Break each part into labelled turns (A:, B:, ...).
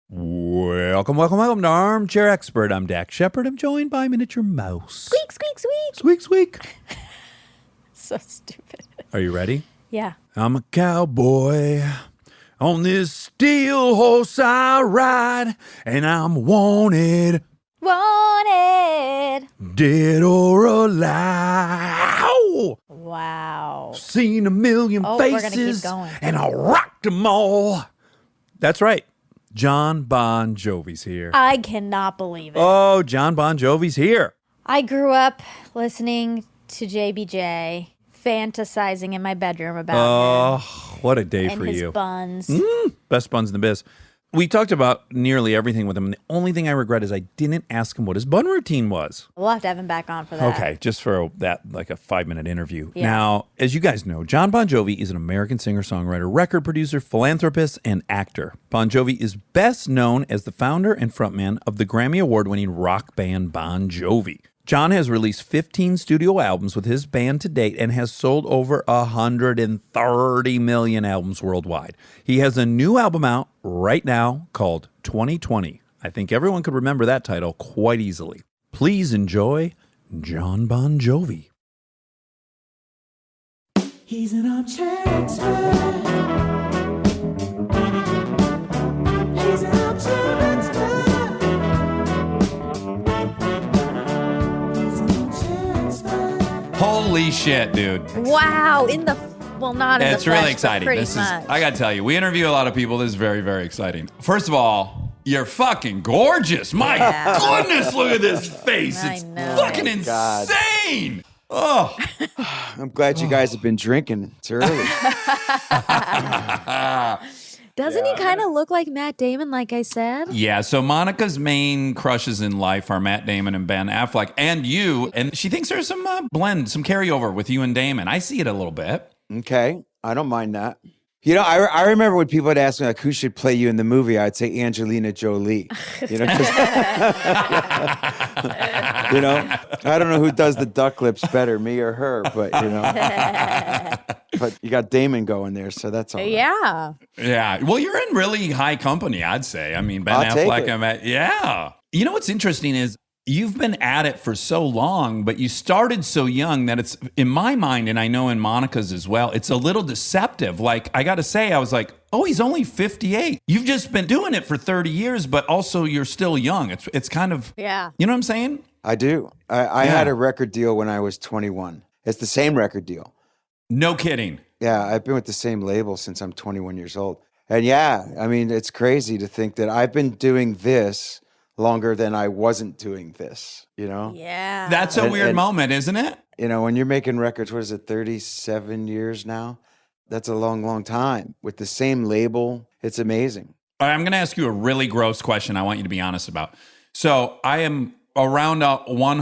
A: Welcome to Armchair Expert. I'm Dax Shepard. I'm joined by Miniature Mouse.
B: Squeak, squeak, squeak.
A: Squeak, squeak.
B: So stupid.
A: Are you ready?
B: Yeah.
A: I'm a cowboy. On this steel horse I ride, and I'm wanted,
B: Wanted.
A: dead or alive.
B: Wow.
A: Seen a million
B: we're gonna keep
A: faces,
B: going.
A: and I rocked them all. That's right. John Bon Jovi's here.
B: I cannot believe it.
A: Oh, John Bon Jovi's here.
B: I grew up listening to JBJ, fantasizing in my bedroom about him
A: What a day
B: and
A: for
B: his
A: you.
B: buns.
A: Best buns in the biz. We talked about nearly everything with him. The only thing I regret is I didn't ask him what his bun routine was.
B: We'll have to have him back on for that.
A: Okay, just for that, like a 5-minute interview.
B: Yeah.
A: Now, as you guys know, John Bon Jovi is an American singer-songwriter, record producer, philanthropist, and actor. Bon Jovi is best known as the founder and frontman of the Grammy Award-winning rock band Bon Jovi. John has released 15 studio albums with his band to date and has sold over 130 million albums worldwide. He has a new album out right now called 2020. I think everyone could remember that title quite easily. Please enjoy John Bon Jovi.
C: He's an armchair expert. He's an armchair expert. He's an armchair expert.
A: Holy shit, dude.
B: Wow. Not in the
A: It's
B: flesh,
A: really
B: but
A: exciting.
B: pretty
A: This
B: much.
A: is, I gotta tell you, we interview a lot of people. This is very, very exciting. First of all, you're fucking gorgeous. My
B: Yeah.
A: goodness, look at this face.
B: I
A: It's
B: know.
A: fucking
D: God.
A: insane. Oh,
D: I'm glad you guys have been drinking. It's early.
B: Doesn't he kind of look like Matt Damon, like I said?
A: yeah. So Monica's main crushes in life are Matt Damon and Ben Affleck and you. And she thinks there's some blend, some carryover with you and Damon. I see it a little bit.
D: Okay, I don't mind that. You know, I remember when people would ask me, like, who should play you in the movie? I'd say Angelina Jolie. You know, 'cause- you know, I don't know who does the duck lips better, me or her, but, you know. But you got Damon going there, so that's all right.
B: Yeah.
A: Yeah. Well, you're in really high company, I'd say. I mean, Ben
D: I'll take
A: Affleck
D: it.
A: and Matt. Yeah. You know what's interesting is you've been at it for so long, but you started so young that it's, in my mind, and I know in Monica's as well, it's a little deceptive. Like, I got to say, I was like, oh, he's only 58. You've just been doing it for 30 years, but also you're still young. It's kind of,
B: Yeah.
A: you know what I'm saying?
D: I do. I
A: Yeah.
D: had a record deal when I was 21. It's the same record deal.
A: No kidding.
D: Yeah, I've been with the same label since I'm 21 years old. And yeah, I mean, it's crazy to think that I've been doing this longer than I wasn't doing this, you know?
B: Yeah.
A: That's a
D: And-
A: weird
D: and-
A: moment, isn't it?
D: You know, when you're making records, what is it, 37 years now? That's a long, long time. With the same label, it's amazing.
A: All right, I'm going to ask you a really gross question I want you to be honest about. So I am around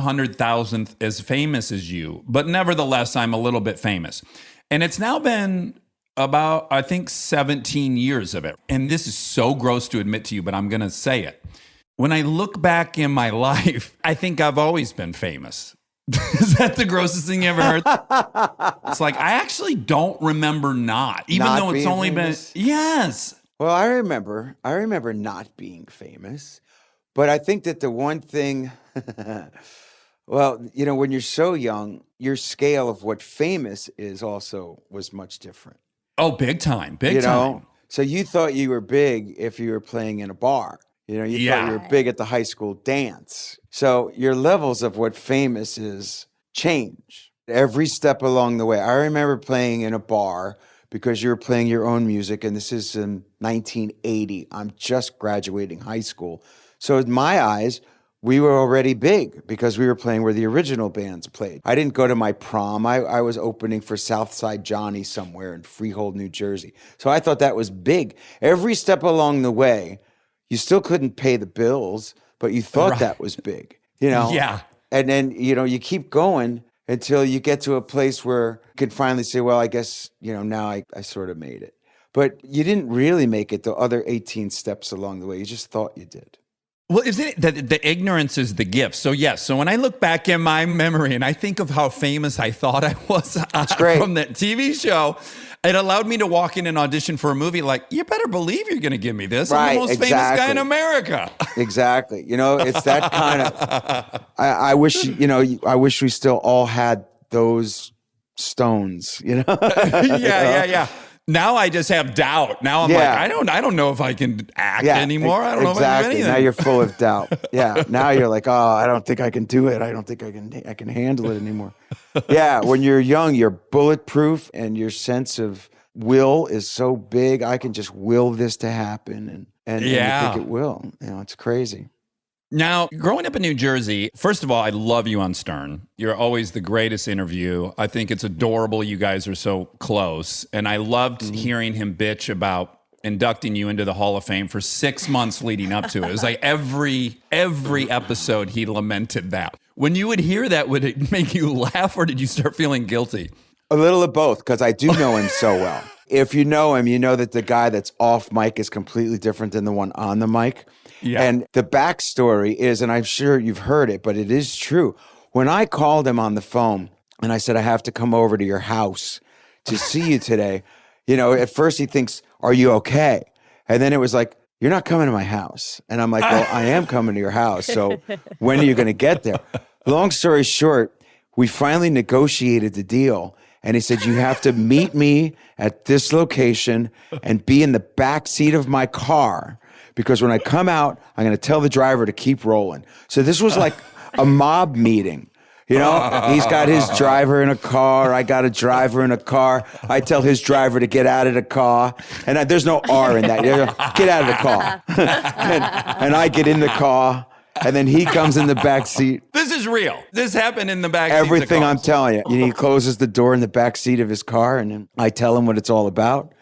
A: 100,000th as famous as you, but nevertheless, I'm a little bit famous. And it's now been about, I think, 17 years of it. And this is so gross to admit to you, but I'm going to say it. When I look back in my life, I think I've always been famous. Is that the grossest thing you ever heard? It's like, I actually don't remember not, even
D: Not
A: though it's
D: being
A: only
D: famous?
A: been, yes.
D: Well, I remember not being famous, but I think that the one thing, well, you know, when you're so young, your scale of what famous is also was much different.
A: Oh, big time, big
D: you
A: time.
D: know, so you thought you were big if you were playing in a bar. You know, you thought
A: Yeah.
D: you were big at the high school dance. So your levels of what famous is change every step along the way. I remember playing in a bar because you were playing your own music, and this is in 1980. I'm just graduating high school. So in my eyes, we were already big because we were playing where the original bands played. I didn't go to my prom. I was opening for Southside Johnny somewhere in Freehold, New Jersey. So I thought that was big. Every step along the way, you still couldn't pay the bills, but you thought
A: Right.
D: that was big, you know?
A: Yeah.
D: And then, you know, you keep going until you get to a place where you can finally say, well, I guess, you know, now I sort of made it. But you didn't really make it the other 18 steps along the way. You just thought you did.
A: Well, isn't it that the ignorance is the gift? So yes. So when I look back in my memory and I think of how famous I thought I was
D: great.
A: from that TV show, it allowed me to walk in and audition for a movie. Like, you better believe you're going to give me this. I'm
D: Right,
A: the most famous guy in America.
D: Exactly. You know, it's that kind of. I wish I wish we still all had those stones. You know.
A: Yeah. Now I just have doubt. Now I'm like, I don't know if I can act anymore. I don't know if I can do anything.
D: Now you're full of doubt. Yeah. Now you're like, oh, I don't think I can do it. I don't think I can handle it anymore. Yeah. When you're young, you're bulletproof and your sense of will is so big. I can just will this to happen and you think it will. You know, it's crazy.
A: Now, growing up in New Jersey, first of all, I love you on Stern. You're always the greatest interview. I think it's adorable you guys are so close. And I loved hearing him bitch about inducting you into the Hall of Fame for 6 months leading up to it. It was like every episode he lamented that. When you would hear that, would it make you laugh or did you start feeling guilty?
D: A little of both, because I do know him so well. If you know him, you know that the guy that's off mic is completely different than the one on the mic.
A: Yeah.
D: And the backstory is, and I'm sure you've heard it, but it is true. When I called him on the phone and I said, I have to come over to your house to see you today, you know, at first he thinks, are you okay? And then it was like, you're not coming to my house. And I'm like, well, I am coming to your house. So when are you going to get there? Long story short, we finally negotiated the deal. And he said, you have to meet me at this location and be in the back seat of my car. Because when I come out, I'm going to tell the driver to keep rolling. So this was like a mob meeting. You know, he's got his driver in a car. I got a driver in a car. I tell his driver to get out of the car. And there's no R in that. Get out of the car. and I get in the car. And then he comes in the back seat.
A: This is real. This happened in the back seat.
D: Everything I'm telling you. He closes the door in the back seat of his car. And then I tell him what it's all about.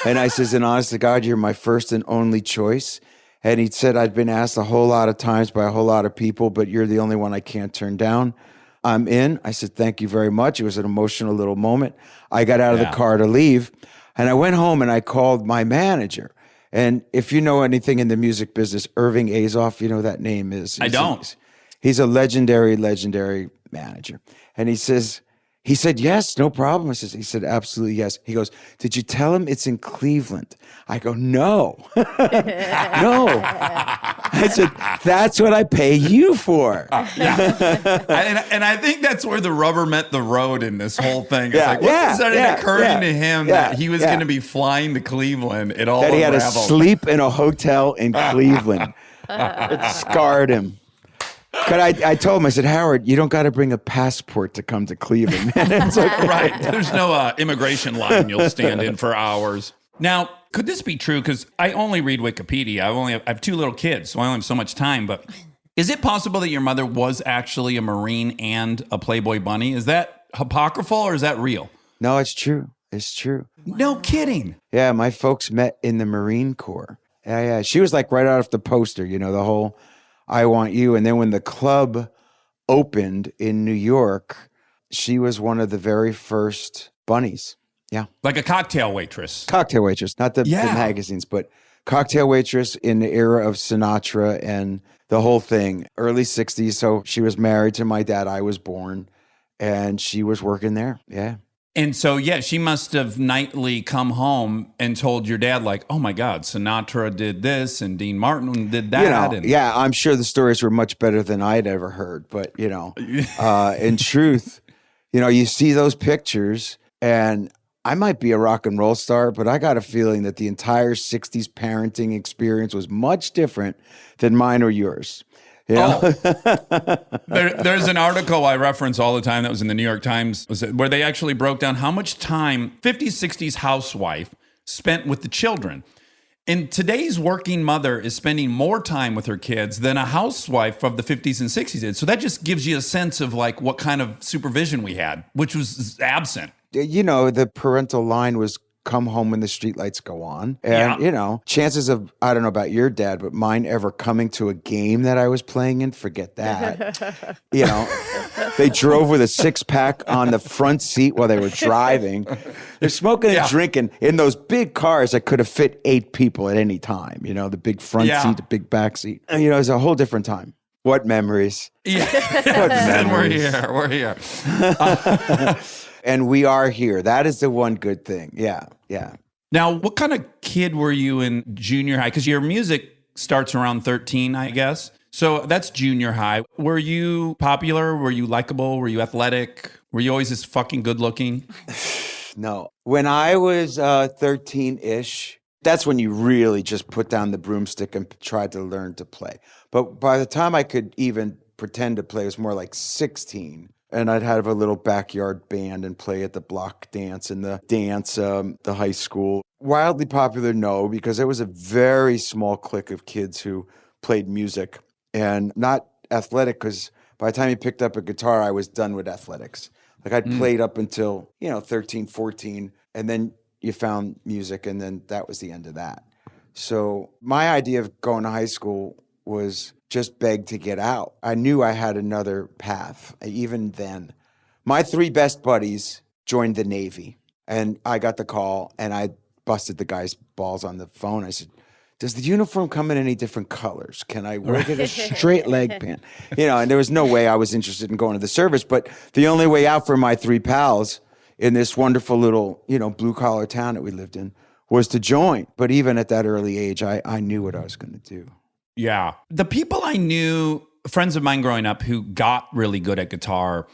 D: And I says, and honest to God, you're my first and only choice. And he said, I'd been asked a whole lot of times by a whole lot of people, but you're the only one I can't turn down. I'm in. I said, thank you very much. It was an emotional little moment. I got out of the car to leave. And I went home and I called my manager. And if you know anything in the music business, Irving Azoff, you know that name is.
A: I don't.
D: He's a legendary manager. And he said, yes, no problem. He said, absolutely yes. He goes, did you tell him it's in Cleveland? I go, no. No. I said, that's what I pay you for.
A: And I think that's where the rubber met the road in this whole thing. It's like, once it started occurring to him that he was going to be flying to Cleveland, it all
D: that he
A: unraveled.
D: had to sleep in a hotel in Cleveland. It scarred him. But I told him, I said, Howard, you don't got to bring a passport to come to Cleveland. It's okay.
A: Right. There's no immigration line you'll stand in for hours. Now, could this be true? Because I only read Wikipedia. I have 2 little kids, so I only have so much time. But is it possible that your mother was actually a Marine and a Playboy bunny? Is that apocryphal or is that real?
D: No, it's true. It's true.
A: No kidding.
D: Yeah, my folks met in the Marine Corps. Yeah. She was like right out of the poster, you know, the whole I Want You. And then when the club opened in New York, she was one of the very first bunnies. Yeah.
A: Like a cocktail waitress.
D: Cocktail waitress, not the magazines, but cocktail waitress in the era of Sinatra and the whole thing, early 60s. So she was married to my dad. I was born and she was working there. Yeah.
A: And so, she must have nightly come home and told your dad, like, oh my God, Sinatra did this and Dean Martin did that.
D: You know, I'm sure the stories were much better than I'd ever heard. But, you know, in truth, you know, you see those pictures and I might be a rock and roll star, but I got a feeling that the entire 60s parenting experience was much different than mine or yours. You know?
A: There's an article I reference all the time that was in the New York Times where they actually broke down how much time 50s, 60s housewife spent with the children. And today's working mother is spending more time with her kids than a housewife of the 50s and 60s did. So that just gives you a sense of like what kind of supervision we had, which was absent.
D: You know, the parental line was come home when the streetlights go on. And, you know, chances of, I don't know about your dad, but mine ever coming to a game that I was playing in, forget that. You know, they drove with a 6-pack on the front seat while they were driving. They're smoking and drinking in those big cars that could have fit 8 people at any time. You know, the big front seat, the big back seat. And, you know, it's a whole different time. What memories.
A: Yeah.
D: What memories.
A: We're here.
D: And we are here. That is the one good thing. Yeah.
A: Now, what kind of kid were you in junior high? Because your music starts around 13, I guess. So that's junior high. Were you popular? Were you likable? Were you athletic? Were you always this fucking good looking?
D: No. When I was 13-ish, that's when you really just put down the broomstick and tried to learn to play. But by the time I could even pretend to play, it was more like 16. And I'd have a little backyard band and play at the block dance and the dance, the high school. Wildly popular, no, because there was a very small clique of kids who played music and not athletic, because by the time you picked up a guitar, I was done with athletics. Like I'd played up until, 13, 14, and then you found music, and then that was the end of that. So my idea of going to high school was just beg to get out. I knew I had another path, even then. My 3 best buddies joined the Navy, and I got the call, and I busted the guy's balls on the phone. I said, does the uniform come in any different colors? Can I wear it a straight leg pant? And there was no way I was interested in going to the service, but the only way out for my 3 pals in this wonderful little, blue-collar town that we lived in was to join. But even at that early age, I knew what I was going to do.
A: Yeah. The people I knew, friends of mine growing up who got really good at guitar,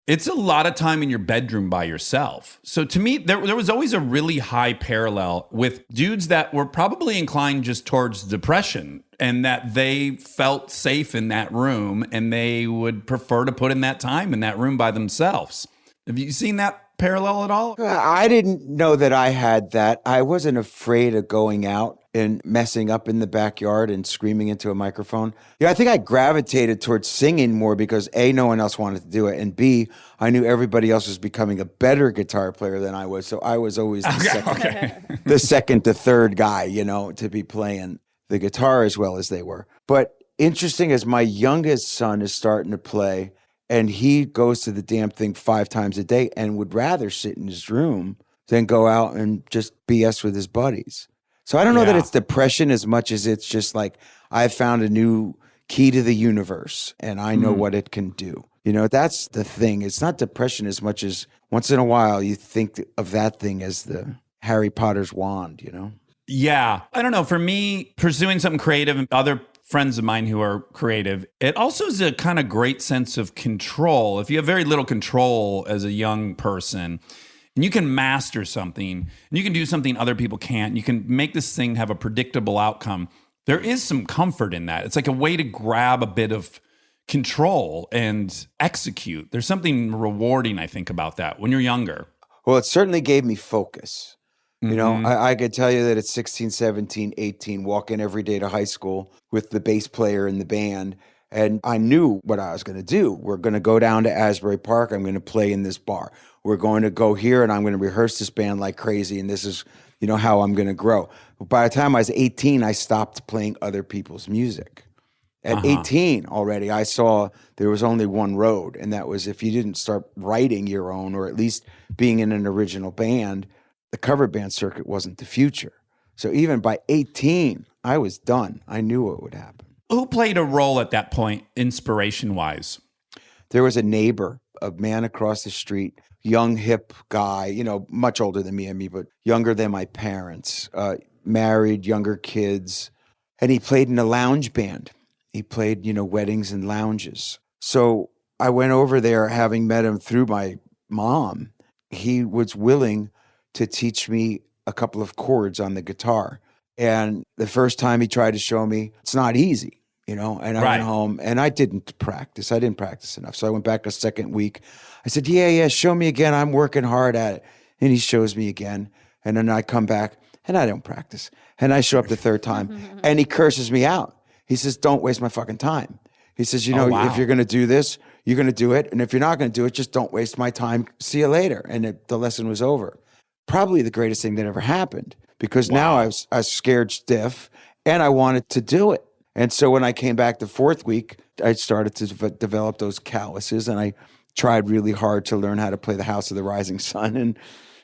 A: it's a lot of time in your bedroom by yourself. So to me, there was always a really high parallel with dudes that were probably inclined just towards depression, and that they felt safe in that room and they would prefer to put in that time in that room by themselves. Have you seen that parallel at all?
D: I didn't know that I had that. I wasn't afraid of going out and messing up in the backyard and screaming into a microphone. I think I gravitated towards singing more because A, no one else wanted to do it, and B, I knew everybody else was becoming a better guitar player than I was, so I was always the second to third guy, to be playing the guitar as well as they were. But interesting as my youngest son is starting to play, and he goes to the damn thing 5 times a day and would rather sit in his room than go out and just BS with his buddies. So I don't know that it's depression as much as it's just like, I've found a new key to the universe and I know what it can do. That's the thing. It's not depression as much as once in a while you think of that thing as the Harry Potter's wand,
A: Yeah. I don't know. For me, pursuing something creative and other friends of mine who are creative, it also is a kind of great sense of control. If you have very little control as a young person, and you can master something, and you can do something other people can't, you can make this thing have a predictable outcome, there is some comfort in that. It's like a way to grab a bit of control and execute. There's something rewarding, I think, about that when you're younger.
D: Well, it certainly gave me focus. I could tell you that at 16, 17, 18, walking every day to high school with the bass player in the band, and I knew what I was going to do. We're going to go down to Asbury Park. I'm going to play in this bar. We're going to go here, and I'm going to rehearse this band like crazy, and this is, how I'm going to grow. But by the time I was 18, I stopped playing other people's music. At 18 already, I saw there was only one road, and that was if you didn't start writing your own, or at least being in an original band, the cover band circuit wasn't the future. So even by 18, I was done. I knew what would happen.
A: Who played a role at that point, inspiration-wise?
D: There was a neighbor, a man across the street, young, hip guy, much older than me, but younger than my parents, married, younger kids. And he played in a lounge band. He played, weddings and lounges. So I went over there, having met him through my mom. He was willing to teach me a couple of chords on the guitar. And the first time he tried to show me, it's not easy. And I went home and I didn't practice. I didn't practice enough. So I went back a second week. I said, yeah, show me again. I'm working hard at it. And he shows me again. And then I come back and I don't practice. And I show up the third time and he curses me out. He says, don't waste my fucking time. He says, if you're going to do this, you're going to do it. And if you're not going to do it, just don't waste my time. See you later. And the lesson was over. probably the greatest thing that ever happened because now I was scared stiff and I wanted to do it. And so when I came back the fourth week, I started to develop those calluses, and I tried really hard to learn how to play the House of the Rising Sun,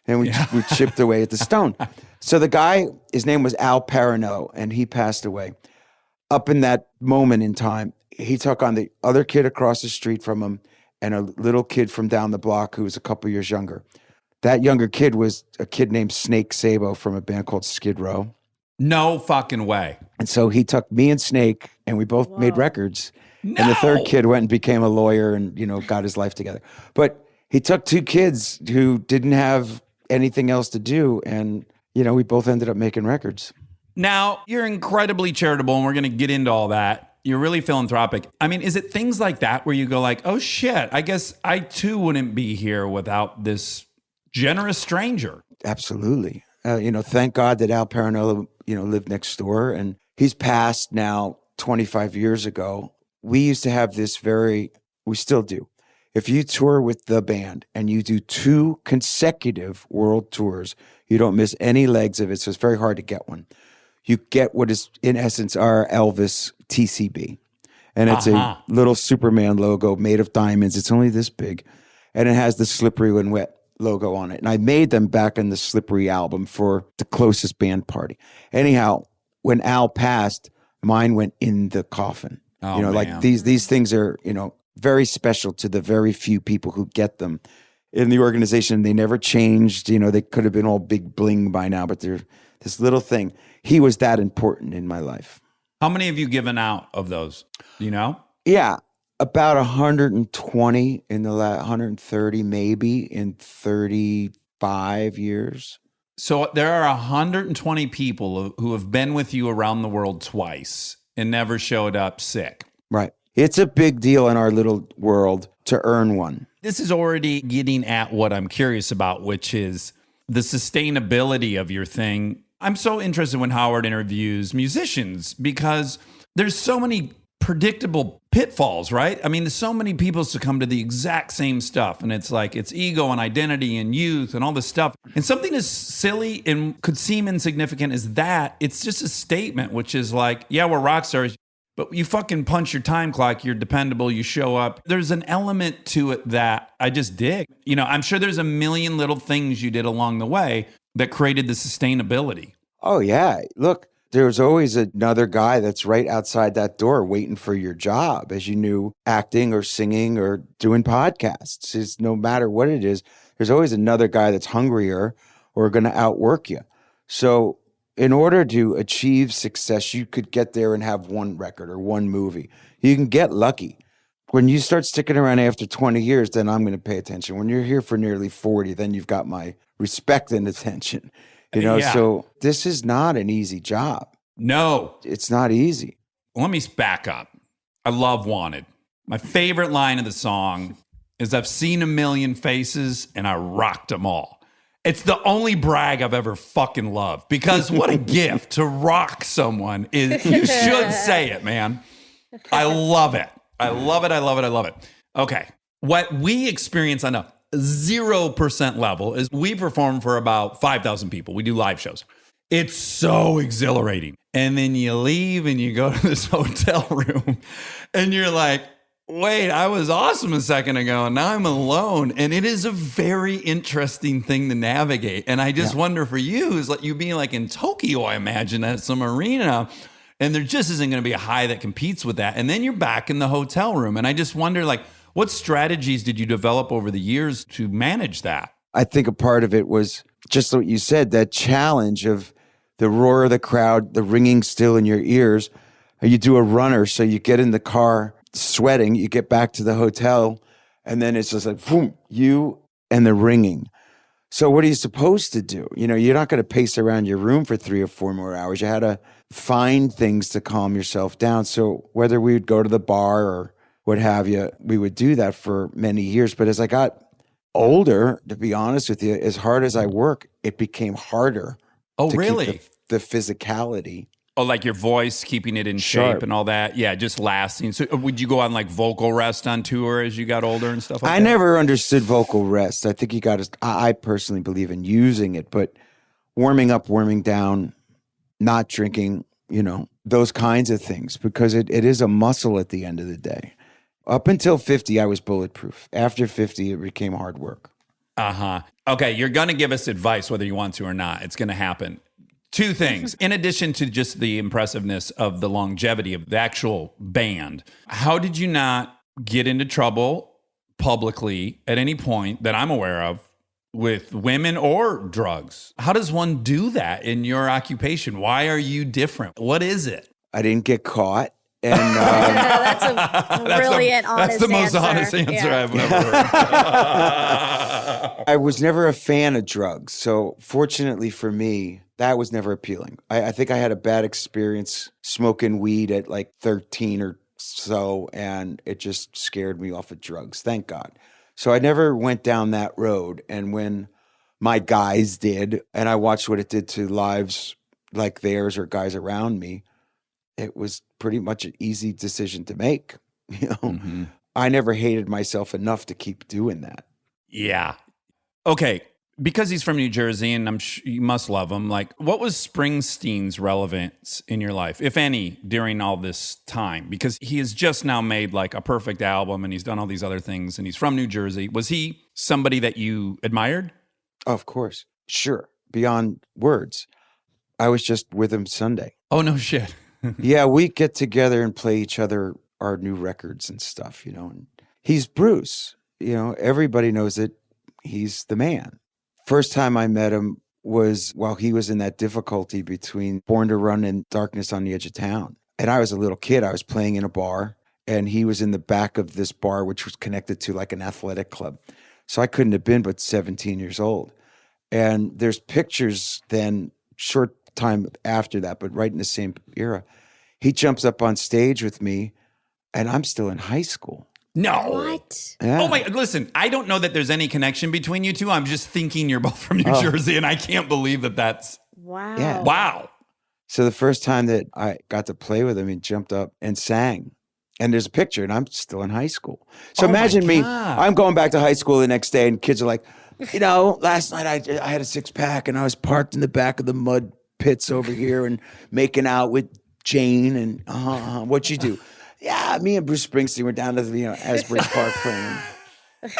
D: and we chipped away at the stone. So the guy, his name was Al Parano, and he passed away. Up in that moment in time, he took on the other kid across the street from him and a little kid from down the block who was a couple years younger. That younger kid was a kid named Snake Sabo from a band called Skid Row.
A: No fucking way.
D: And so he took me and Snake, and we both made records.
A: No.
D: And the third kid went and became a lawyer and, got his life together. But he took two kids who didn't have anything else to do. And, we both ended up making records.
A: Now, you're incredibly charitable, and we're going to get into all that. You're really philanthropic. I mean, is it things like that where you go like, oh shit, I guess I too wouldn't be here without this generous stranger?
D: Absolutely. Thank God that Al Parano, lived next door, and he's passed now 25 years ago. We used to have this we still do. If you tour with the band and you do 2 consecutive world tours, you don't miss any legs of it. So it's very hard to get one. You get what is in essence our Elvis TCB. And it's a little Superman logo made of diamonds. It's only this big. And it has the Slippery When Wet logo on it. And I made them back in the Slippery album for the closest band party. Anyhow, when Al passed, mine went in the coffin.
A: Oh,
D: like these things are, very special to the very few people who get them in the organization. They never changed. They could have been all big bling by now, but they're this little thing. He was that important in my life.
A: How many have you given out of those? Do you know?
D: Yeah. About 120 in the last 130, maybe in 35 years.
A: So there are 120 people who have been with you around the world twice and never showed up sick.
D: Right. It's a big deal in our little world to earn one.
A: This is already getting at what I'm curious about, which is the sustainability of your thing. I'm so interested when Howard interviews musicians because there's so many predictable pitfalls, right? I mean, there's so many people succumb to the exact same stuff. And it's like, it's ego and identity and youth and all this stuff. And something as silly and could seem insignificant as that, it's just a statement, which is like, yeah, we're rock stars, but you fucking punch your time clock, you're dependable, you show up. There's an element to it that I just dig. I'm sure there's a million little things you did along the way that created the sustainability.
D: Oh, yeah. Look, there's always another guy that's right outside that door waiting for your job, as you knew, acting or singing or doing podcasts. It's no matter what it is, there's always another guy that's hungrier or going to outwork you. So in order to achieve success, you could get there and have one record or one movie. You can get lucky. When you start sticking around after 20 years, then I'm going to pay attention. When you're here for nearly 40, then you've got my respect and attention.
A: Yeah.
D: So this is not an easy job.
A: No.
D: It's not easy.
A: Let me back up. I love Wanted. My favorite line of the song is I've seen a million faces and I rocked them all. It's the only brag I've ever fucking loved because what a gift to rock someone is. You should say it, man. I love it. I love it. I love it. I love it. Okay. What we experience on a 0% level is we perform for about 5,000 people. We do live shows. It's so exhilarating. And then you leave and you go to this hotel room and you're like, wait, I was awesome a second ago and now I'm alone. And it is a very interesting thing to navigate. And I just wonder for you, is like you being like in Tokyo, I imagine, at some arena, and there just isn't going to be a high that competes with that. And then you're back in the hotel room. And I just wonder, like, what strategies did you develop over the years to manage that?
D: I think a part of it was just what you said, that challenge of the roar of the crowd, the ringing still in your ears. You do a runner, so you get in the car sweating, you get back to the hotel, and then it's just like, boom, you and the ringing. So what are you supposed to do? You're not going to pace around your room for 3 or 4 more hours. You had to find things to calm yourself down. So whether we would go to the bar or what have you, we would do that for many years. But as I got older, to be honest with you, as hard as I work, it became harder.
A: Oh,
D: to
A: really?
D: keep the physicality.
A: Oh, like your voice, keeping it in
D: Sharp.
A: shape and all that. Yeah, just lasting. So would you go on like vocal rest on tour as you got older and stuff like
D: I
A: that?
D: never understood vocal rest. I think you got to, I personally believe in using it, but warming up, warming down, not drinking, those kinds of things, because it is a muscle at the end of the day. Up until 50, I was bulletproof. After 50, it became hard work.
A: Uh-huh. Okay, you're going to give us advice whether you want to or not. It's going to happen. Two things. In addition to just the impressiveness of the longevity of the actual band, how did you not get into trouble publicly at any point that I'm aware of with women or drugs? How does one do that in your occupation? Why are you different? What is it?
D: I didn't get caught. And
B: That's a brilliant, honest
A: That's the most
B: answer.
A: honest answer
B: Yeah.
A: I've ever heard.
D: I was never a fan of drugs. So fortunately for me, that was never appealing. I think I had a bad experience smoking weed at like 13 or so, and it just scared me off of drugs. Thank God. So I never went down that road. And when my guys did, and I watched what it did to lives like theirs or guys around me, it was pretty much an easy decision to make. I never hated myself enough to keep doing that.
A: Yeah. Okay. Because he's from New Jersey, and you must love him. Like, what was Springsteen's relevance in your life, if any, during all this time? Because he has just now made like a perfect album, and he's done all these other things, and he's from New Jersey. Was he somebody that you admired?
D: Of course. Sure. Beyond words. I was just with him Sunday.
A: Oh, no shit.
D: Yeah, we get together and play each other our new records and stuff, And he's Bruce. Everybody knows that he's the man. First time I met him was while he was in that difficulty between Born to Run and Darkness on the Edge of Town. And I was a little kid. I was playing in a bar, and he was in the back of this bar, which was connected to like an athletic club. So I couldn't have been but 17 years old. And there's pictures then, short time after that, but right in the same era, he jumps up on stage with me, and I'm still in high school.
A: No.
B: What?
D: Yeah.
A: Oh my, listen, I don't know that there's any connection between you two. I'm just thinking you're both from New Jersey, and I can't believe that that's,
B: Wow.
D: Yeah.
A: wow.
D: So the first time that I got to play with him, he jumped up and sang. And there's a picture, and I'm still in high school. So
A: Oh my
D: imagine me,
A: God.
D: I'm going back to high school the next day, and kids are like, last night I had a 6-pack, and I was parked in the back of the mud pits over here and making out with Jane, and what'd you do? Yeah, me and Bruce Springsteen were down to the Asbury Park playing.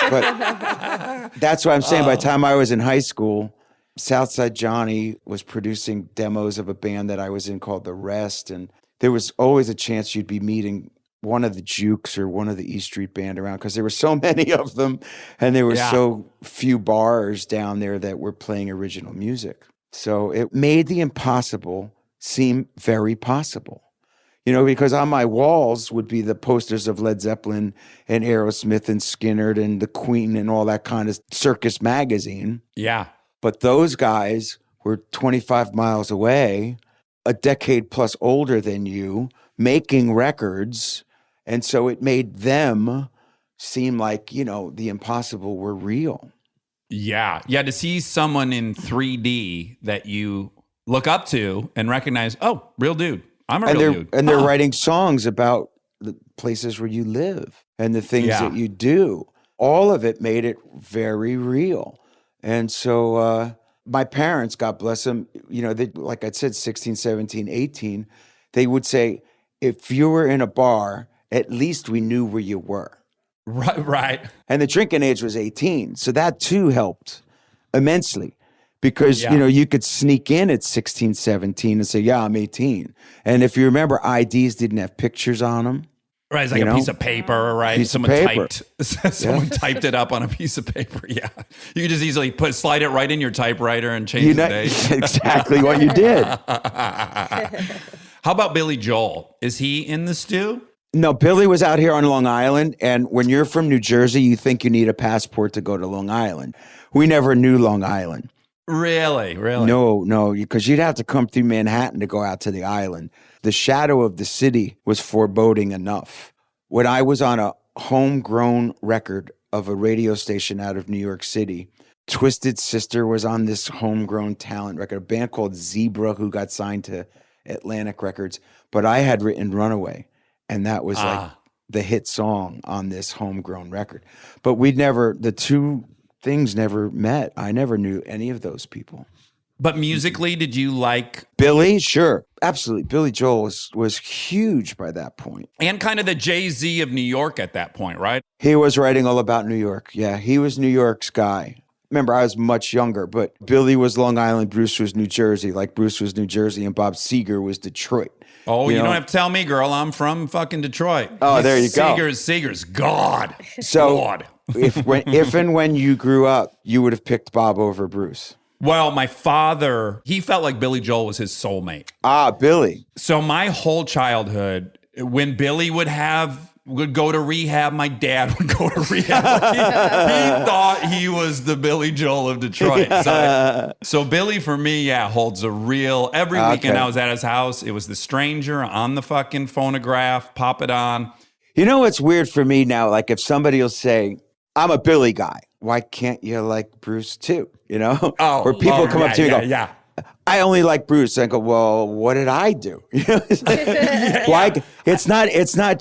D: But that's what I'm saying. By the time I was in high school, Southside Johnny was producing demos of a band that I was in called The Rest, and there was always a chance you'd be meeting one of the Jukes or one of the East Street Band around, because there were so many of them, and there were so few bars down there that were playing original music. So it made the impossible seem very possible. Because on my walls would be the posters of Led Zeppelin and Aerosmith and Skynyrd and the Queen and all that kind of circus magazine.
A: Yeah.
D: But those guys were 25 miles away, a decade plus older than you, making records. And so it made them seem like, the impossible were real.
A: Yeah. Yeah. To see someone in 3D that you look up to and recognize, oh, real dude. I'm a real dude.
D: And they're writing songs about the places where you live and the things that you do. All of it made it very real. And so my parents, God bless them, they, like I said, 16, 17, 18, they would say, if you were in a bar, at least we knew where you were.
A: Right.
D: And the drinking age was 18. So that too helped immensely. Because, you could sneak in at 16, 17 and say, yeah, I'm 18. And if you remember, IDs didn't have pictures on them.
A: Right. It's like a piece of paper, right?
D: Piece of
A: Someone
D: paper.
A: typed it up on a piece of paper. Yeah. You could just easily slide it right in your typewriter and change the date.
D: Exactly what you did.
A: How about Billy Joel? Is he in the stew?
D: No, Billy was out here on Long Island. And when you're from New Jersey, you think you need a passport to go to Long Island. We never knew Long Island.
A: Really?
D: No, because you'd have to come through Manhattan to go out to the island. The shadow of the city was foreboding enough. When I was on a homegrown record of a radio station out of New York City, Twisted Sister was on this homegrown talent record, a band called Zebra who got signed to Atlantic Records. But I had written Runaway, and that was like the hit song on this homegrown record. But the two things never met. I never knew any of those people.
A: But musically, did you like
D: Billy? Sure. Absolutely. Billy Joel was huge by that point.
A: and kind of the Jay-Z of New York at that point, right?
D: He was writing all about New York. Yeah, he was New York's guy. Remember, I was much younger, but Billy was Long Island, Bruce was New Jersey, like Bruce was New Jersey, and Bob Seger was Detroit.
A: Oh, you don't have to tell me, girl. I'm from fucking Detroit.
D: Oh, there you go.
A: Seger's God.
D: So
A: God.
D: if and when you grew up, you would have picked Bob over Bruce.
A: Well, my father, he felt like Billy Joel was his soulmate.
D: Ah, Billy.
A: So my whole childhood, when Billy would go to rehab, my dad would go to rehab. He thought he was the Billy Joel of Detroit. So Billy, for me, holds a real... Every weekend I was at his house, it was The Stranger on the fucking phonograph, pop it on.
D: You know what's weird for me now? Like if somebody will say, I'm a Billy guy. Why can't you like Bruce too? You know? Or people come up to me and go, I only like Bruce. I go, well, what did I do? You know? Why? It's not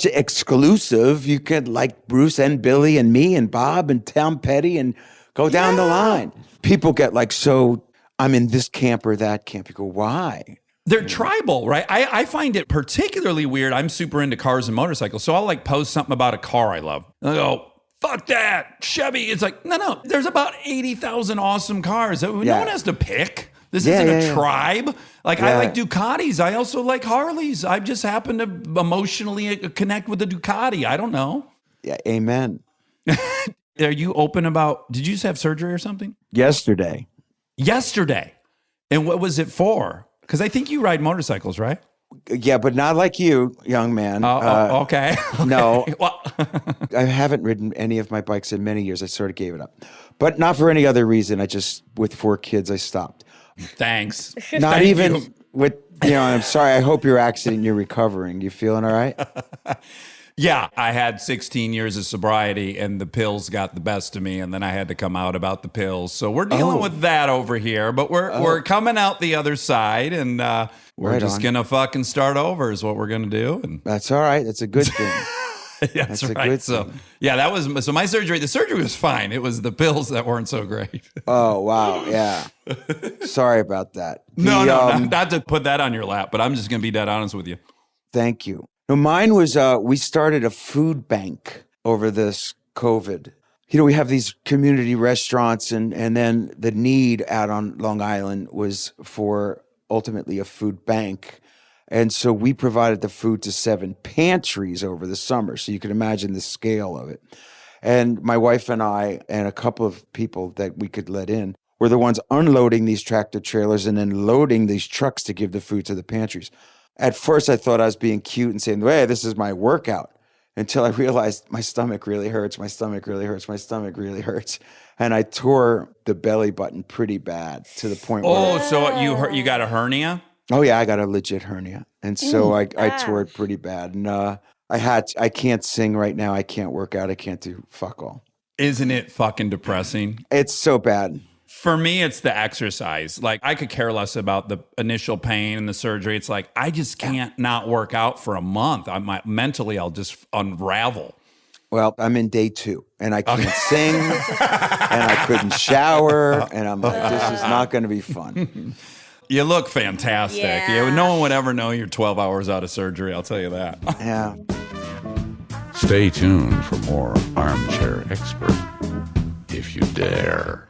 D: exclusive. You could like Bruce and Billy and me and Bob and Tom Petty and go down the line. People get like, so I'm in this camp or that camp. You go, why?
A: They're tribal, right? I find it particularly weird. I'm super into cars and motorcycles. So I'll like post something about a car I love. And I go, fuck that, Chevy. It's like, no. There's about 80,000 awesome cars. No one has to pick. This isn't a tribe. Like, I like Ducatis. I also like Harleys. I just happen to emotionally connect with the Ducati. I don't know.
D: Yeah, amen.
A: Are you open about, did you just have surgery or something?
D: Yesterday.
A: And what was it for? Because I think you ride motorcycles, right?
D: Yeah, but not like you, young man.
A: Okay.
D: No,
A: Well,
D: I haven't ridden any of my bikes in many years. I sort of gave it up. But not for any other reason. With 4 kids, I stopped.
A: thanks.
D: Not
A: Thank
D: even
A: you.
D: with, I'm sorry. I hope your accident, you're recovering. You feeling all right?
A: Yeah, I had 16 years of sobriety and the pills got the best of me, and then I had to come out about the pills. So we're dealing with that over here, but we're coming out the other side, and we're just going to fucking start over is what we're going to do. And
D: That's all right. That's a good thing.
A: that's
D: a
A: right.
D: good
A: So
D: thing.
A: yeah, the surgery was fine. It was the pills that weren't so great.
D: Oh, wow. Yeah. Sorry about that.
A: No, not to put that on your lap, but I'm just going to be dead honest with you.
D: Thank you. No, mine was, we started a food bank over this COVID. We have these community restaurants, and then the need out on Long Island was for ultimately a food bank. And so we provided the food to 7 pantries over the summer. So you can imagine the scale of it. And my wife and I and a couple of people that we could let in were the ones unloading these tractor trailers and then loading these trucks to give the food to the pantries. At first, I thought I was being cute and saying, hey, this is my workout, until I realized my stomach really hurts. My stomach really hurts. My stomach really hurts. And I tore the belly button pretty bad to the point where...
A: So you got a hernia?
D: Oh, yeah, I got a legit hernia. And so I tore it pretty bad. And I can't sing right now. I can't work out. I can't do fuck all.
A: Isn't it fucking depressing?
D: It's so bad.
A: For me, it's the exercise. Like, I could care less about the initial pain and the surgery. It's like, I just can't not work out for a month. Mentally, I'll just unravel.
D: Well, I'm in day 2, and I can't sing, and I couldn't shower, and I'm like, this is not going to be fun.
A: You look fantastic.
B: Yeah.
A: No one would ever know you're 12 hours out of surgery, I'll tell you that.
D: Yeah.
E: Stay tuned for more Armchair Expert, if you dare.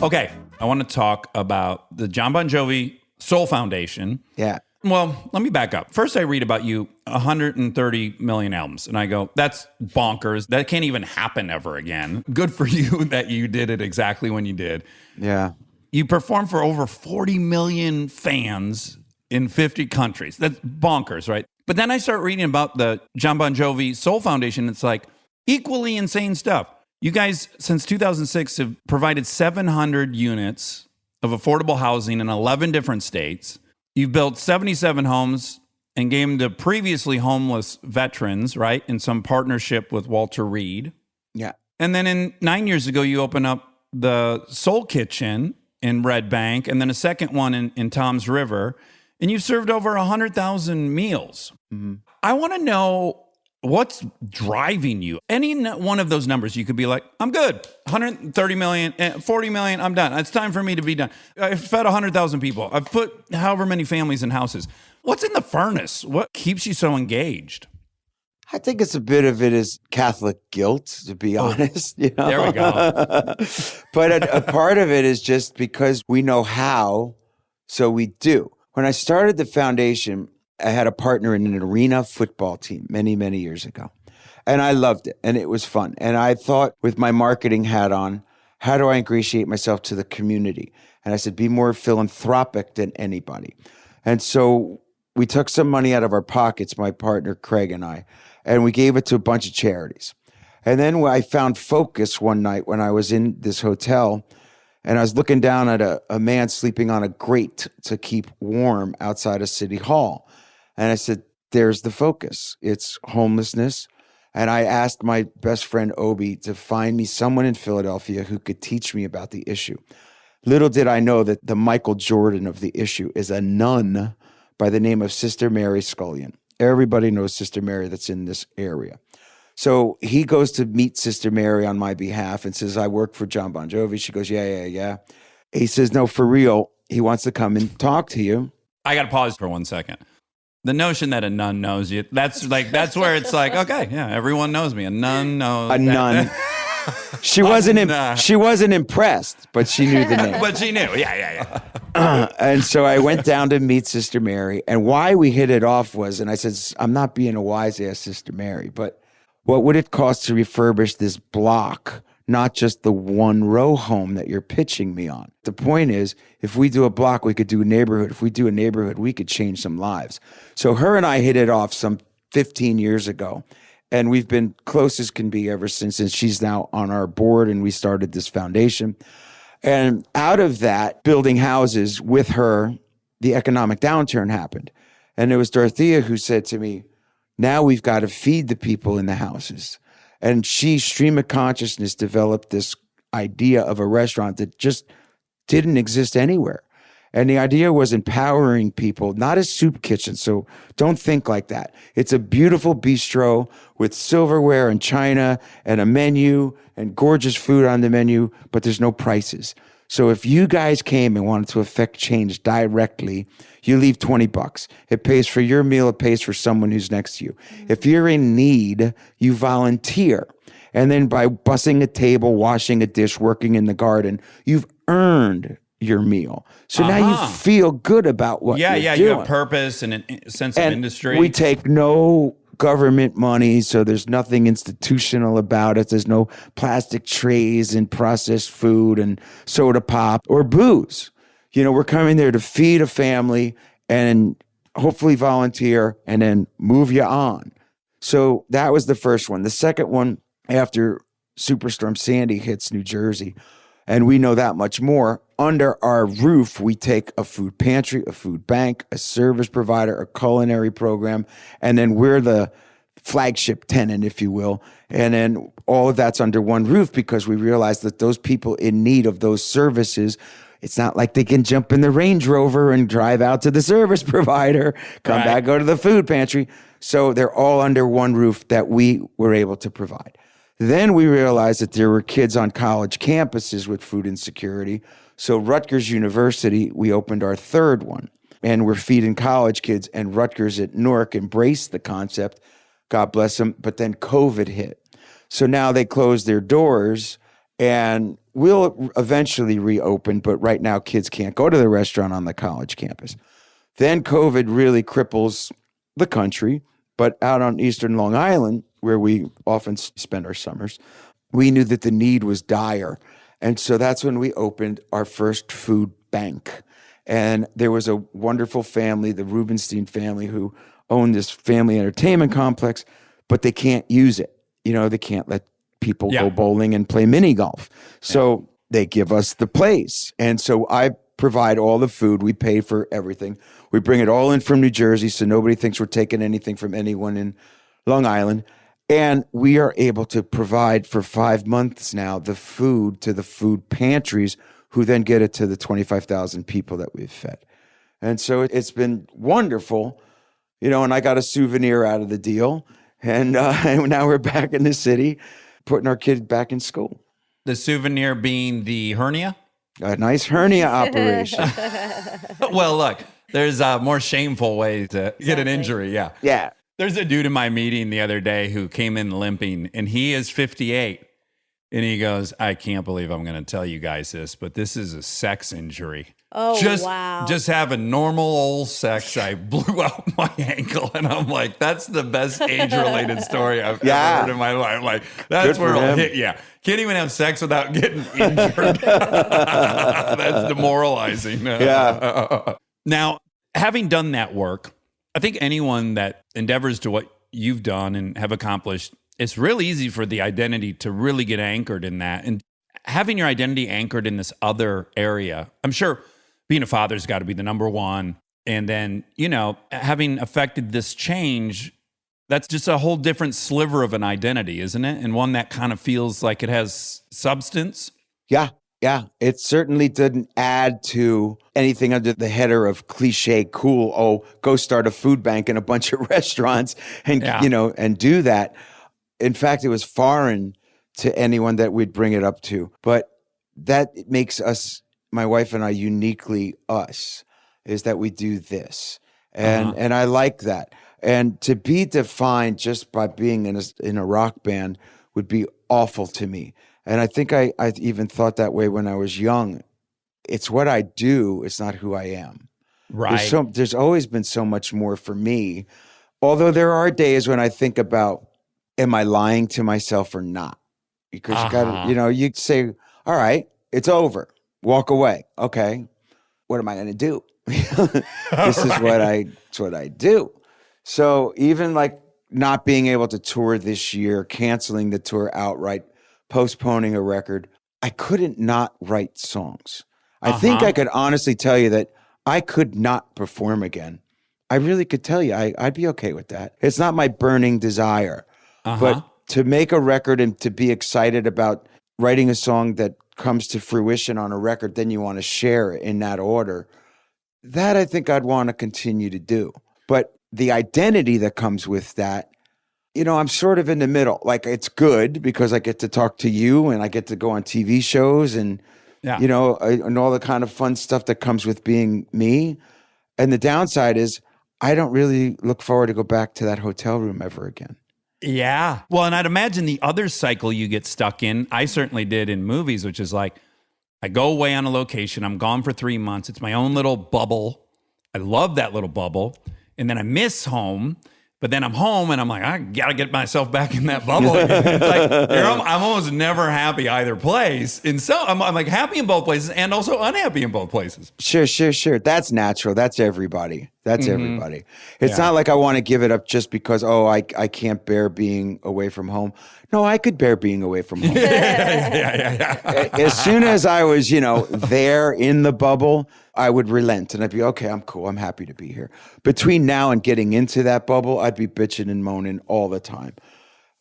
A: Okay, I want to talk about the John Bon Jovi Soul Foundation.
D: Yeah.
A: Well, let me back up. First, I read about you 130 million albums, and I go, that's bonkers. That can't even happen ever again. Good for you that you did it exactly when you did.
D: Yeah.
A: You performed for over 40 million fans in 50 countries. That's bonkers, right? But then I start reading about the John Bon Jovi Soul Foundation. It's like equally insane stuff. You guys, since 2006, have provided 700 units of affordable housing in 11 different states. You've built 77 homes and gave them to previously homeless veterans, right? In some partnership with Walter Reed.
D: Yeah.
A: And then 9 years ago, you opened up the Soul Kitchen in Red Bank and then a second one in Tom's River, and you've served over 100,000 meals. I want to know what's driving you. Any one of those numbers, you could be like, I'm good. 130 million, 40 million, I'm done. It's time for me to be done. I've fed 100,000 people. I've put however many families in houses. What's in the furnace? What keeps you so engaged?
D: I think it's a bit of it is Catholic guilt, to be honest. You know?
A: There we go.
D: But a part of it is just because we know how, so we do. When I started the foundation, I had a partner in an arena football team many, many years ago. And I loved it. And it was fun. And I thought with my marketing hat on, how do I ingratiate myself to the community? And I said, be more philanthropic than anybody. And so we took some money out of our pockets, my partner Craig and I, and we gave it to a bunch of charities. And then I found focus one night when I was in this hotel, and I was looking down at a man sleeping on a grate to keep warm outside of City Hall. And I said, there's the focus. It's homelessness. And I asked my best friend Obi to find me someone in Philadelphia who could teach me about the issue. Little did I know that the Michael Jordan of the issue is a nun by the name of Sister Mary Scullion. Everybody knows Sister Mary that's in this area. So he goes to meet Sister Mary on my behalf and says, I work for John Bon Jovi. She goes, yeah. He says, no, for real. He wants to come and talk to you.
A: I got to pause for 1 second. The notion that a nun knows you, that's where it's like, okay, yeah, everyone knows me. A nun knows.
D: A nun. She wasn't impressed, but she knew the name.
A: But she knew, yeah.
D: And so I went down to meet Sister Mary. And why we hit it off was, and I said, I'm not being a wise ass Sister Mary, but what would it cost to refurbish this block, not just the one row home that you're pitching me on? The point is, if we do a block, we could do a neighborhood. If we do a neighborhood, we could change some lives. So her and I hit it off some 15 years ago. And we've been close as can be ever since. And she's now on our board, and we started this foundation. And out of that, building houses with her, the economic downturn happened. And it was Dorothea who said to me, now we've got to feed the people in the houses. And she, stream of consciousness, developed this idea of a restaurant that just didn't exist anywhere. And the idea was empowering people, not a soup kitchen. So don't think like that. It's a beautiful bistro with silverware and china and a menu and gorgeous food on the menu, but there's no prices. So if you guys came and wanted to affect change directly, you leave $20. It pays for your meal. It pays for someone who's next to you. If you're in need, you volunteer. And then by bussing a table, washing a dish, working in the garden, you've earned your meal. So now you feel good about what you're doing.
A: You have purpose and a sense of industry.
D: We take no government money, so there's nothing institutional about it. There's no plastic trays and processed food and soda pop or booze. You know, we're coming there to feed a family and hopefully volunteer and then move you on. So that was the first one. The second one, after Superstorm Sandy hits New Jersey, and we know that much more, under our roof, we take a food pantry, a food bank, a service provider, a culinary program, and then we're the flagship tenant, if you will. And then all of that's under one roof because we realize that those people in need of those services, it's not like they can jump in the Range Rover and drive out to the service provider, come back, go to the food pantry. So they're all under one roof that we were able to provide. Then we realized that there were kids on college campuses with food insecurity. So Rutgers University, we opened our third one, and we're feeding college kids, and Rutgers at Newark embraced the concept, God bless them, but then COVID hit. So now they closed their doors, and we'll eventually reopen, but right now kids can't go to the restaurant on the college campus. Then COVID really cripples the country, but out on Eastern Long Island, where we often spend our summers, we knew that the need was dire. And so that's when we opened our first food bank. And there was a wonderful family, the Rubenstein family, who owned this family entertainment complex, but they can't use it. You know, they can't let people go bowling and play mini golf. So they give us the place. And so I provide all the food. We pay for everything. We bring it all in from New Jersey so nobody thinks we're taking anything from anyone in Long Island. And we are able to provide for 5 months now the food to the food pantries, who then get it to the 25,000 people that we've fed. And so it's been wonderful, and I got a souvenir out of the deal. And now we're back in the city, putting our kid back in school.
A: The souvenir being the hernia?
D: A nice hernia operation.
A: Well, look, there's more shameful ways to get an injury. Yeah.
D: Yeah.
A: There's a dude in my meeting the other day who came in limping, and he is 58. And he goes, I can't believe I'm going to tell you guys this, but this is a sex injury.
B: Oh,
A: Wow. Just having normal old sex, I blew out my ankle. And I'm like, that's the best age-related story I've ever heard in my life. Like, that's where it'll hit you. Can't even have sex without getting injured. That's demoralizing.
D: Yeah.
A: Now, having done that work, I think anyone that endeavors to what you've done and have accomplished, it's really easy for the identity to really get anchored in that. And having your identity anchored in this other area, I'm sure being a father's got to be the number one. And then, having affected this change, that's just a whole different sliver of an identity, isn't it? And one that kind of feels like it has substance.
D: Yeah. It certainly didn't add to anything under the header of cliche cool. Oh, go start a food bank in a bunch of restaurants and, and do that. In fact, it was foreign to anyone that we'd bring it up to. But that makes us, my wife and I, uniquely us, is that we do this. And I like that. And to be defined just by being in a rock band would be awful to me. And I think I even thought that way when I was young. It's what I do, it's not who I am.
A: Right.
D: There's always been so much more for me. Although there are days when I think about, am I lying to myself or not? Because you gotta, you say, all right, it's over. Walk away. Okay. What am I going to do? This is what I do. So even like not being able to tour this year, canceling the tour outright, postponing a record, I couldn't not write songs. I think I could honestly tell you that I could not perform again. I really could tell you I'd be okay with that. It's not my burning desire. But to make a record and to be excited about writing a song that comes to fruition on a record, then you want to share it in that order, that I think I'd want to continue to do. But the identity that comes with that, I'm sort of in the middle. Like, it's good because I get to talk to you and I get to go on TV shows and, and all the kind of fun stuff that comes with being me. And the downside is I don't really look forward to go back to that hotel room ever again.
A: Yeah. Well, and I'd imagine the other cycle you get stuck in, I certainly did in movies, which is like, I go away on a location, I'm gone for 3 months, it's my own little bubble. I love that little bubble. And then I miss home, but then I'm home and I'm like, I got to get myself back in that bubble again. It's like, I'm almost never happy either place. And so I'm like happy in both places and also unhappy in both places.
D: Sure. That's natural. That's everybody. Everybody. It's not like I want to give it up just because, I can't bear being away from home. No, I could bear being away from home.
A: Yeah.
D: As soon as I was, there in the bubble, I would relent and I'd be, okay, I'm cool. I'm happy to be here. Between now and getting into that bubble, I'd be bitching and moaning all the time.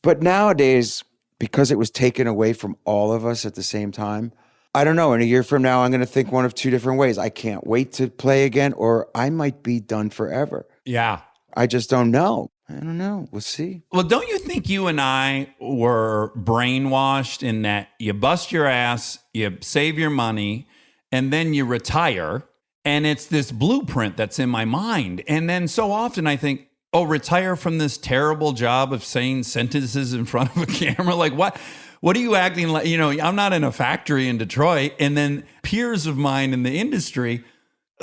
D: But nowadays, because it was taken away from all of us at the same time, I don't know. In a year from now, I'm going to think one of two different ways. I can't wait to play again, or I might be done forever.
A: Yeah.
D: I just don't know. I don't know. We'll see.
A: Well, don't you think you and I were brainwashed in that you bust your ass, you save your money, and then you retire, and it's this blueprint that's in my mind. And then so often I think, retire from this terrible job of saying sentences in front of a camera. Like, what are you acting like? I'm not in a factory in Detroit. And then peers of mine in the industry,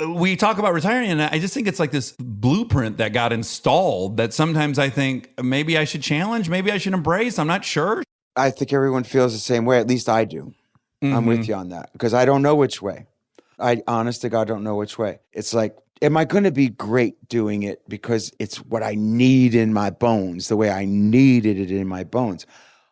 A: we talk about retiring, and I just think it's like this blueprint that got installed that sometimes I think maybe I should challenge, maybe I should embrace. I'm not sure.
D: I think everyone feels the same way. At least I do. I'm with you on that because I don't know which way. I, honest to God, don't know which way. It's like, am I going to be great doing it because it's what I need in my bones, the way I needed it in my bones?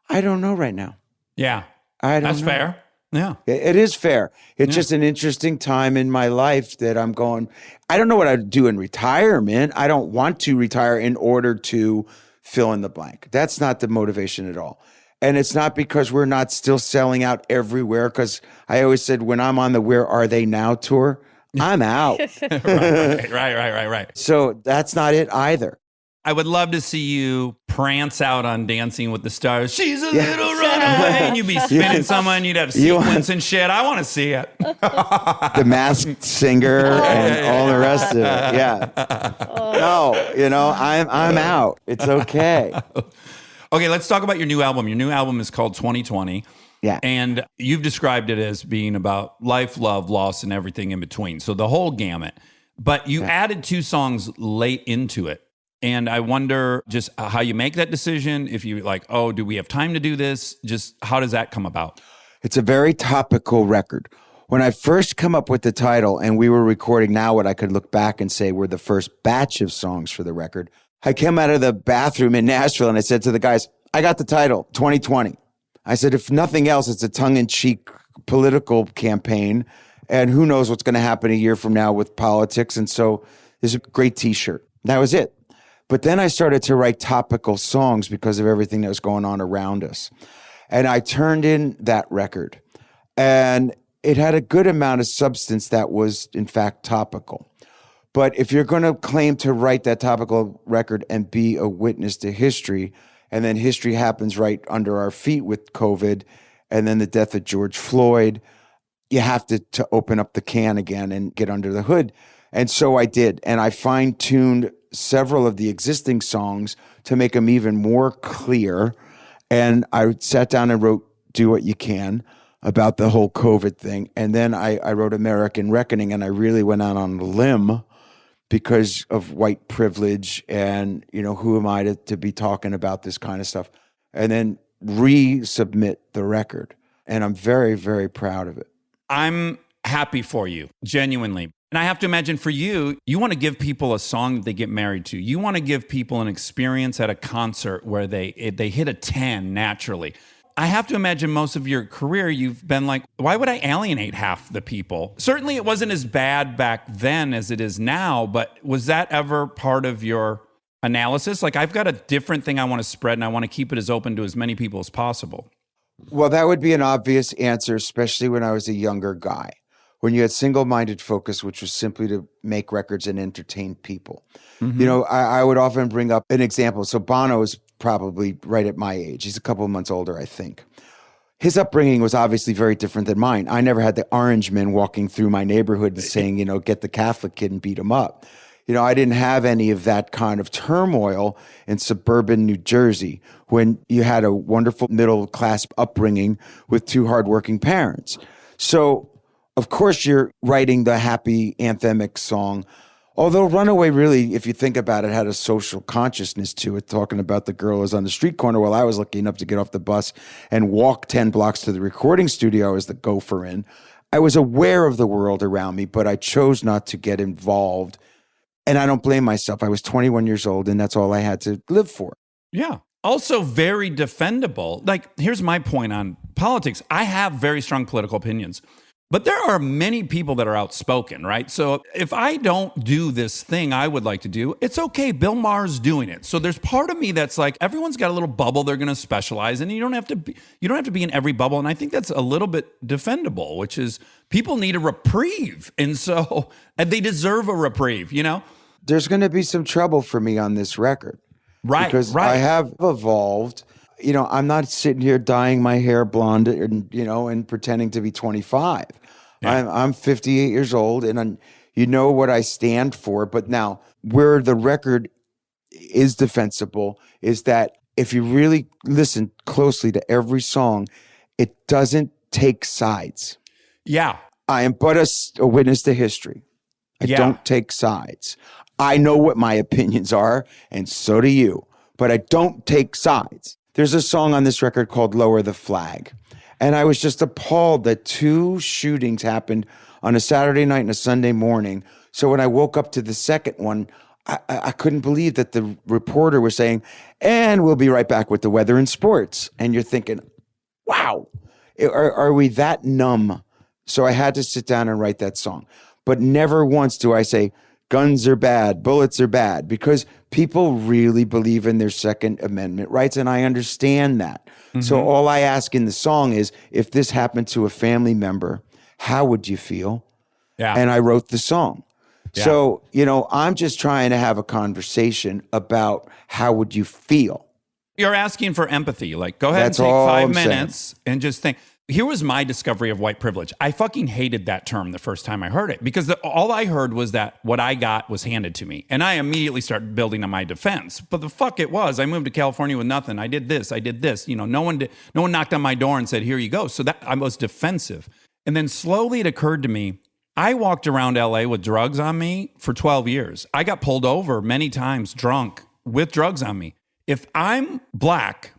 D: I don't know right now.
A: Yeah.
D: That's
A: fair. Yeah.
D: It is fair. It's just an interesting time in my life that I'm going, I don't know what I'd do in retirement. I don't want to retire in order to fill in the blank. That's not the motivation at all. And it's not because we're not still selling out everywhere, because I always said when I'm on the Where Are They Now tour, I'm out.
A: Right.
D: So that's not it either.
A: I would love to see you prance out on Dancing with the Stars. She's a little runaway. And you'd be spinning someone. You'd have sequins and shit. I want to see it.
D: The Masked Singer and all the rest of it. Yeah. No, I'm out. It's okay.
A: Okay, let's talk about your new album. Your new album is called 2020.
D: Yeah.
A: And you've described it as being about life, love, loss, and everything in between. So the whole gamut. But you added 2 songs late into it. And I wonder just how you make that decision. If you like, oh, do we have time to do this? Just how does that come about?
D: It's a very topical record. When I first come up with the title and we were recording now what I could look back and say were the first batch of songs for the record, I came out of the bathroom in Nashville and I said to the guys, I got the title, 2020. I said, if nothing else, it's a tongue-in-cheek political campaign. And who knows what's going to happen a year from now with politics. And so it's a great T-shirt. That was it. But then I started to write topical songs because of everything that was going on around us. And I turned in that record. And it had a good amount of substance that was, in fact, topical. But if you're going to claim to write that topical record and be a witness to history, and then history happens right under our feet with COVID, and then the death of George Floyd, you have to open up the can again and get under the hood. And so I did. And I fine-tuned several of the existing songs to make them even more clear. And I sat down and wrote Do What You Can about the whole COVID thing. And then I wrote American Reckoning, and I really went out on a limb because of white privilege and, who am I to be talking about this kind of stuff? And then resubmit the record. And I'm very, very proud of it.
A: I'm happy for you, genuinely. And I have to imagine for you, you want to give people a song that they get married to. You want to give people an experience at a concert where they hit a 10 naturally. I have to imagine most of your career, you've been like, why would I alienate half the people? Certainly it wasn't as bad back then as it is now, but was that ever part of your analysis? Like, I've got a different thing I want to spread and I want to keep it as open to as many people as possible.
D: Well, that would be an obvious answer, especially when I was a younger guy. When you had single-minded focus, which was simply to make records and entertain people. Mm-hmm. I would often bring up an example. So Bono is probably right at my age. He's a couple of months older, I think. His upbringing was obviously very different than mine. I never had the orange men walking through my neighborhood and saying, get the Catholic kid and beat him up. I didn't have any of that kind of turmoil in suburban New Jersey when you had a wonderful middle-class upbringing with 2 hardworking parents. So, of course, you're writing the happy anthemic song. Although Runaway really, if you think about it, had a social consciousness to it, talking about the girl who was on the street corner while I was lucky enough to get off the bus and walk 10 blocks to the recording studio I was the gopher in. I was aware of the world around me, but I chose not to get involved. And I don't blame myself. I was 21 years old, and that's all I had to live for.
A: Yeah. Also very defendable. Like, here's my point on politics. I have very strong political opinions. But there are many people that are outspoken, right? So if I don't do this thing I would like to do, it's okay. Bill Maher's doing it. So there's part of me that's like, everyone's got a little bubble they're going to specialize in. You don't have to be in every bubble. And I think that's a little bit defendable, which is people need a reprieve. And they deserve a reprieve,
D: There's going to be some trouble for me on this record.
A: Right.
D: Because I have evolved. I'm not sitting here dyeing my hair blonde and pretending to be 25. Yeah. I'm 58 years old, and what I stand for. But now, where the record is defensible is that if you really listen closely to every song, it doesn't take sides.
A: Yeah.
D: I am but a witness to history. I don't take sides. I know what my opinions are, and so do you. But I don't take sides. There's a song on this record called Lower the Flag. And I was just appalled that 2 shootings happened on a Saturday night and a Sunday morning. So when I woke up to the second one, I couldn't believe that the reporter was saying, and we'll be right back with the weather and sports. And you're thinking, wow, are we that numb? So I had to sit down and write that song. But never once do I say, guns are bad, bullets are bad, because people really believe in their Second Amendment rights, and I understand that. So all I ask in the song is, if this happened to a family member, how would you feel?
A: Yeah.
D: And I wrote the song.
A: Yeah.
D: So, I'm just trying to have a conversation about how would you feel?
A: You're asking for empathy. Like, go ahead
D: That's
A: and take
D: all
A: 5
D: I'm saying.
A: minutes and just think. Here was my discovery of white privilege. I fucking hated that term the first time I heard it, because all I heard was that what I got was handed to me. And I immediately started building on my defense. But the fuck it was. I moved to California with nothing. I did this. No one knocked on my door and said, here you go. So that I was defensive. And then slowly it occurred to me, I walked around LA with drugs on me for 12 years. I got pulled over many times drunk with drugs on me. If I'm black,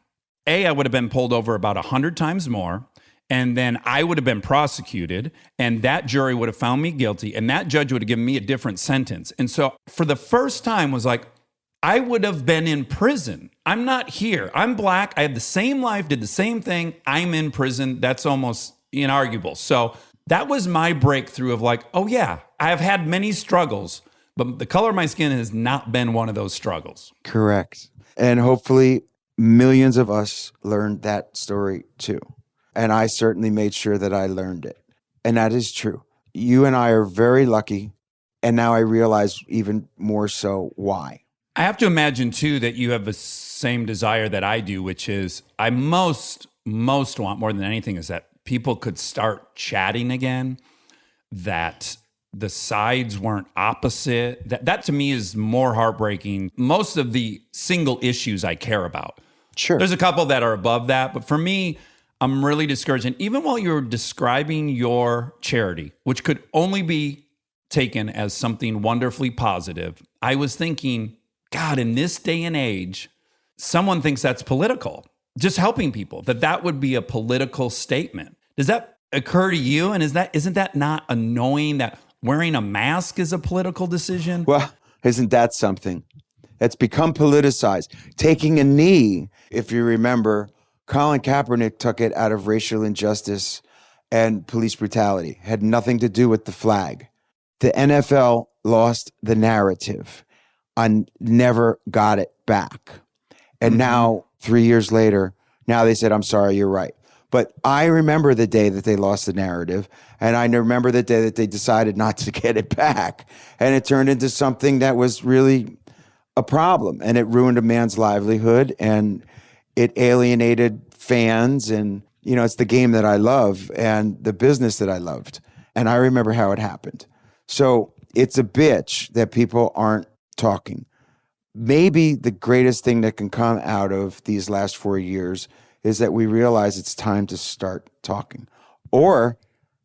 A: I would have been pulled over about 100 times more. And then I would have been prosecuted, and that jury would have found me guilty, and that judge would have given me a different sentence. And so for the first time was like, I would have been in prison. I'm not here. I'm black. I had the same life, did the same thing. I'm in prison. That's almost inarguable. So that was my breakthrough of like, oh yeah, I have had many struggles, but the color of my skin has not been one of those struggles.
D: Correct. And hopefully millions of us learned that story too. And I certainly made sure that I learned it. And that is true. You and I are very lucky. And now I realize even more so why.
A: I have to imagine too that you have the same desire that I do, which is I most want more than anything is that people could start chatting again, that the sides weren't opposite. That to me is more heartbreaking. Most of the single issues I care about.
D: Sure.
A: There's a couple that are above that, but for me, I'm really discouraged. And even while you're describing your charity, which could only be taken as something wonderfully positive, I was thinking, God, in this day and age, someone thinks that's political. Just helping people, that would be a political statement. Does that occur to you? And isn't that not annoying that wearing a mask is a political decision?
D: Well, isn't that something? It's become politicized. Taking a knee, if you remember, Colin Kaepernick took it out of racial injustice and police brutality. Had nothing to do with the flag. The NFL lost the narrative and never got it back. And now, 3 years later, now they said, I'm sorry, you're right. But I remember the day that they lost the narrative, and I remember the day that they decided not to get it back. And it turned into something that was really a problem, and it ruined a man's livelihood, and it alienated fans, and it's the game that I love and the business that I loved. And I remember how it happened. So it's a bitch that people aren't talking. Maybe the greatest thing that can come out of these last 4 years is that we realize it's time to start talking. Or,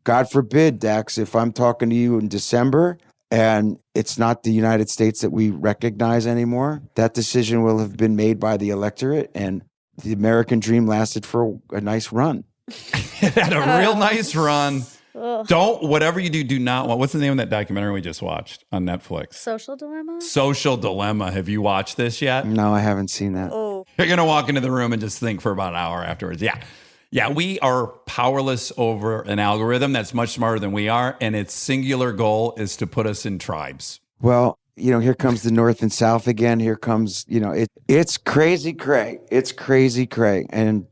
D: God forbid, Dax, if I'm talking to you in December and it's not the United States that we recognize anymore, that decision will have been made by the electorate, and the American dream lasted for a nice run.
A: It had a real nice run. Whatever you do not want. What's the name of that documentary we just watched on Netflix?
B: Social Dilemma?
A: Social Dilemma. Have you watched this yet?
D: No, I haven't seen that.
B: Oh.
A: You're going to walk into the room and just think for about an hour afterwards. Yeah. Yeah, we are powerless over an algorithm that's much smarter than we are, and its singular goal is to put us in tribes.
D: Well, here comes the North and South again. Here comes, it's crazy cray. It's crazy cray. And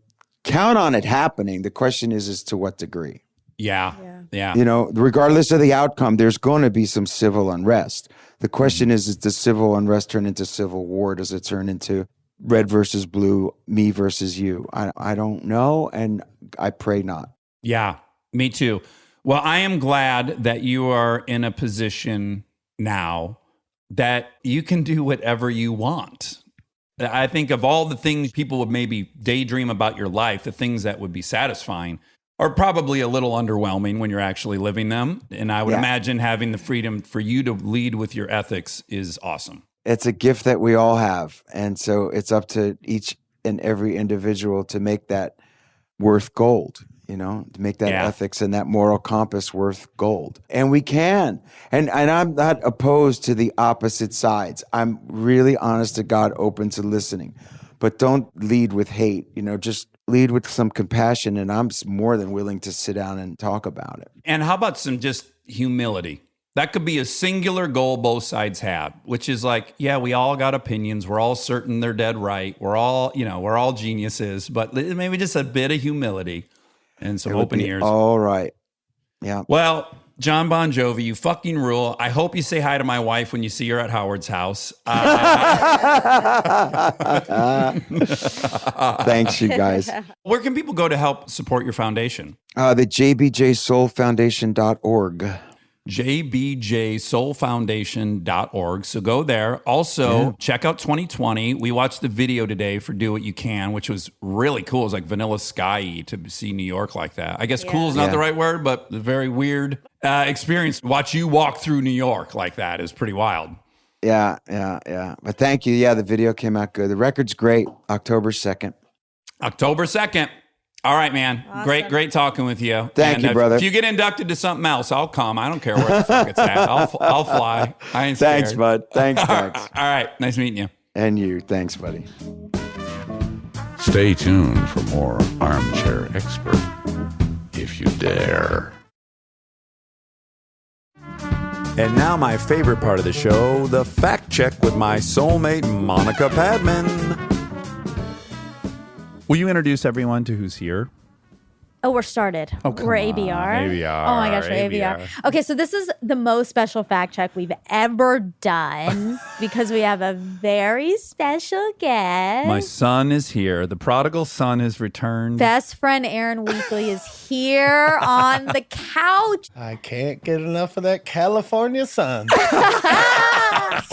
D: count on it happening. The question is to what degree?
A: Yeah.
D: Regardless of the outcome, there's going to be some civil unrest. The question is does civil unrest turn into civil war? Does it turn into red versus blue, me versus you? I don't know, and I pray not.
A: Yeah, me too. Well, I am glad that you are in a position now that you can do whatever you want. I think of all the things people would maybe daydream about your life, the things that would be satisfying are probably a little underwhelming when you're actually living them. And I would imagine having the freedom for you to lead with your ethics is awesome.
D: It's a gift that we all have. And so it's up to each and every individual to make that worth gold, to make that ethics and that moral compass worth gold. And we can. And I'm not opposed to the opposite sides. I'm really, honest to God, open to listening. But don't lead with hate, just lead with some compassion. And I'm more than willing to sit down and talk about it.
A: And how about some just humility? That could be a singular goal both sides have, which is like, yeah, we all got opinions. We're all certain they're dead right. We're all, we're all geniuses, but maybe just a bit of humility and some open ears.
D: All right. Yeah.
A: Well, John Bon Jovi, you fucking rule. I hope you say hi to my wife when you see her at Howard's house.
D: Thanks, you guys.
A: Where can people go to help support your foundation?
D: The jbjsoulfoundation.org.
A: jbjsoulfoundation.org. So go there. Also, check out 2020. We watched the video today for Do What You Can, which was really cool. It was like Vanilla Sky to see New York like that. I guess cool is not the right word, but a very weird experience. Watch you walk through New York like that is pretty wild.
D: Yeah. But thank you. Yeah, the video came out good. The record's great. October 2nd.
A: October 2nd. All right, man.
B: Awesome.
A: Great talking with you.
D: Thank you, brother.
A: If you get inducted to something else, I'll come. I don't care where the fuck it's at. I'll fly. I ain't scared.
D: Thanks, bud. Thanks, Dax.
A: All right. Nice meeting you.
D: And you. Thanks, buddy.
E: Stay tuned for more Armchair Expert, if you dare.
A: And now my favorite part of the show, the fact check with my soulmate, Monica Padman. Will you introduce everyone to who's here?
B: Oh, we're started.
A: Oh, come
B: we're
A: on.
B: ABR.
A: ABR.
B: Oh my gosh, we're ABR. Okay, so this is the most special fact check we've ever done because we have a very special guest.
A: My son is here. The prodigal son has returned.
B: Best friend Aaron Weekly is here on the couch.
F: I can't get enough of that California sun.
A: I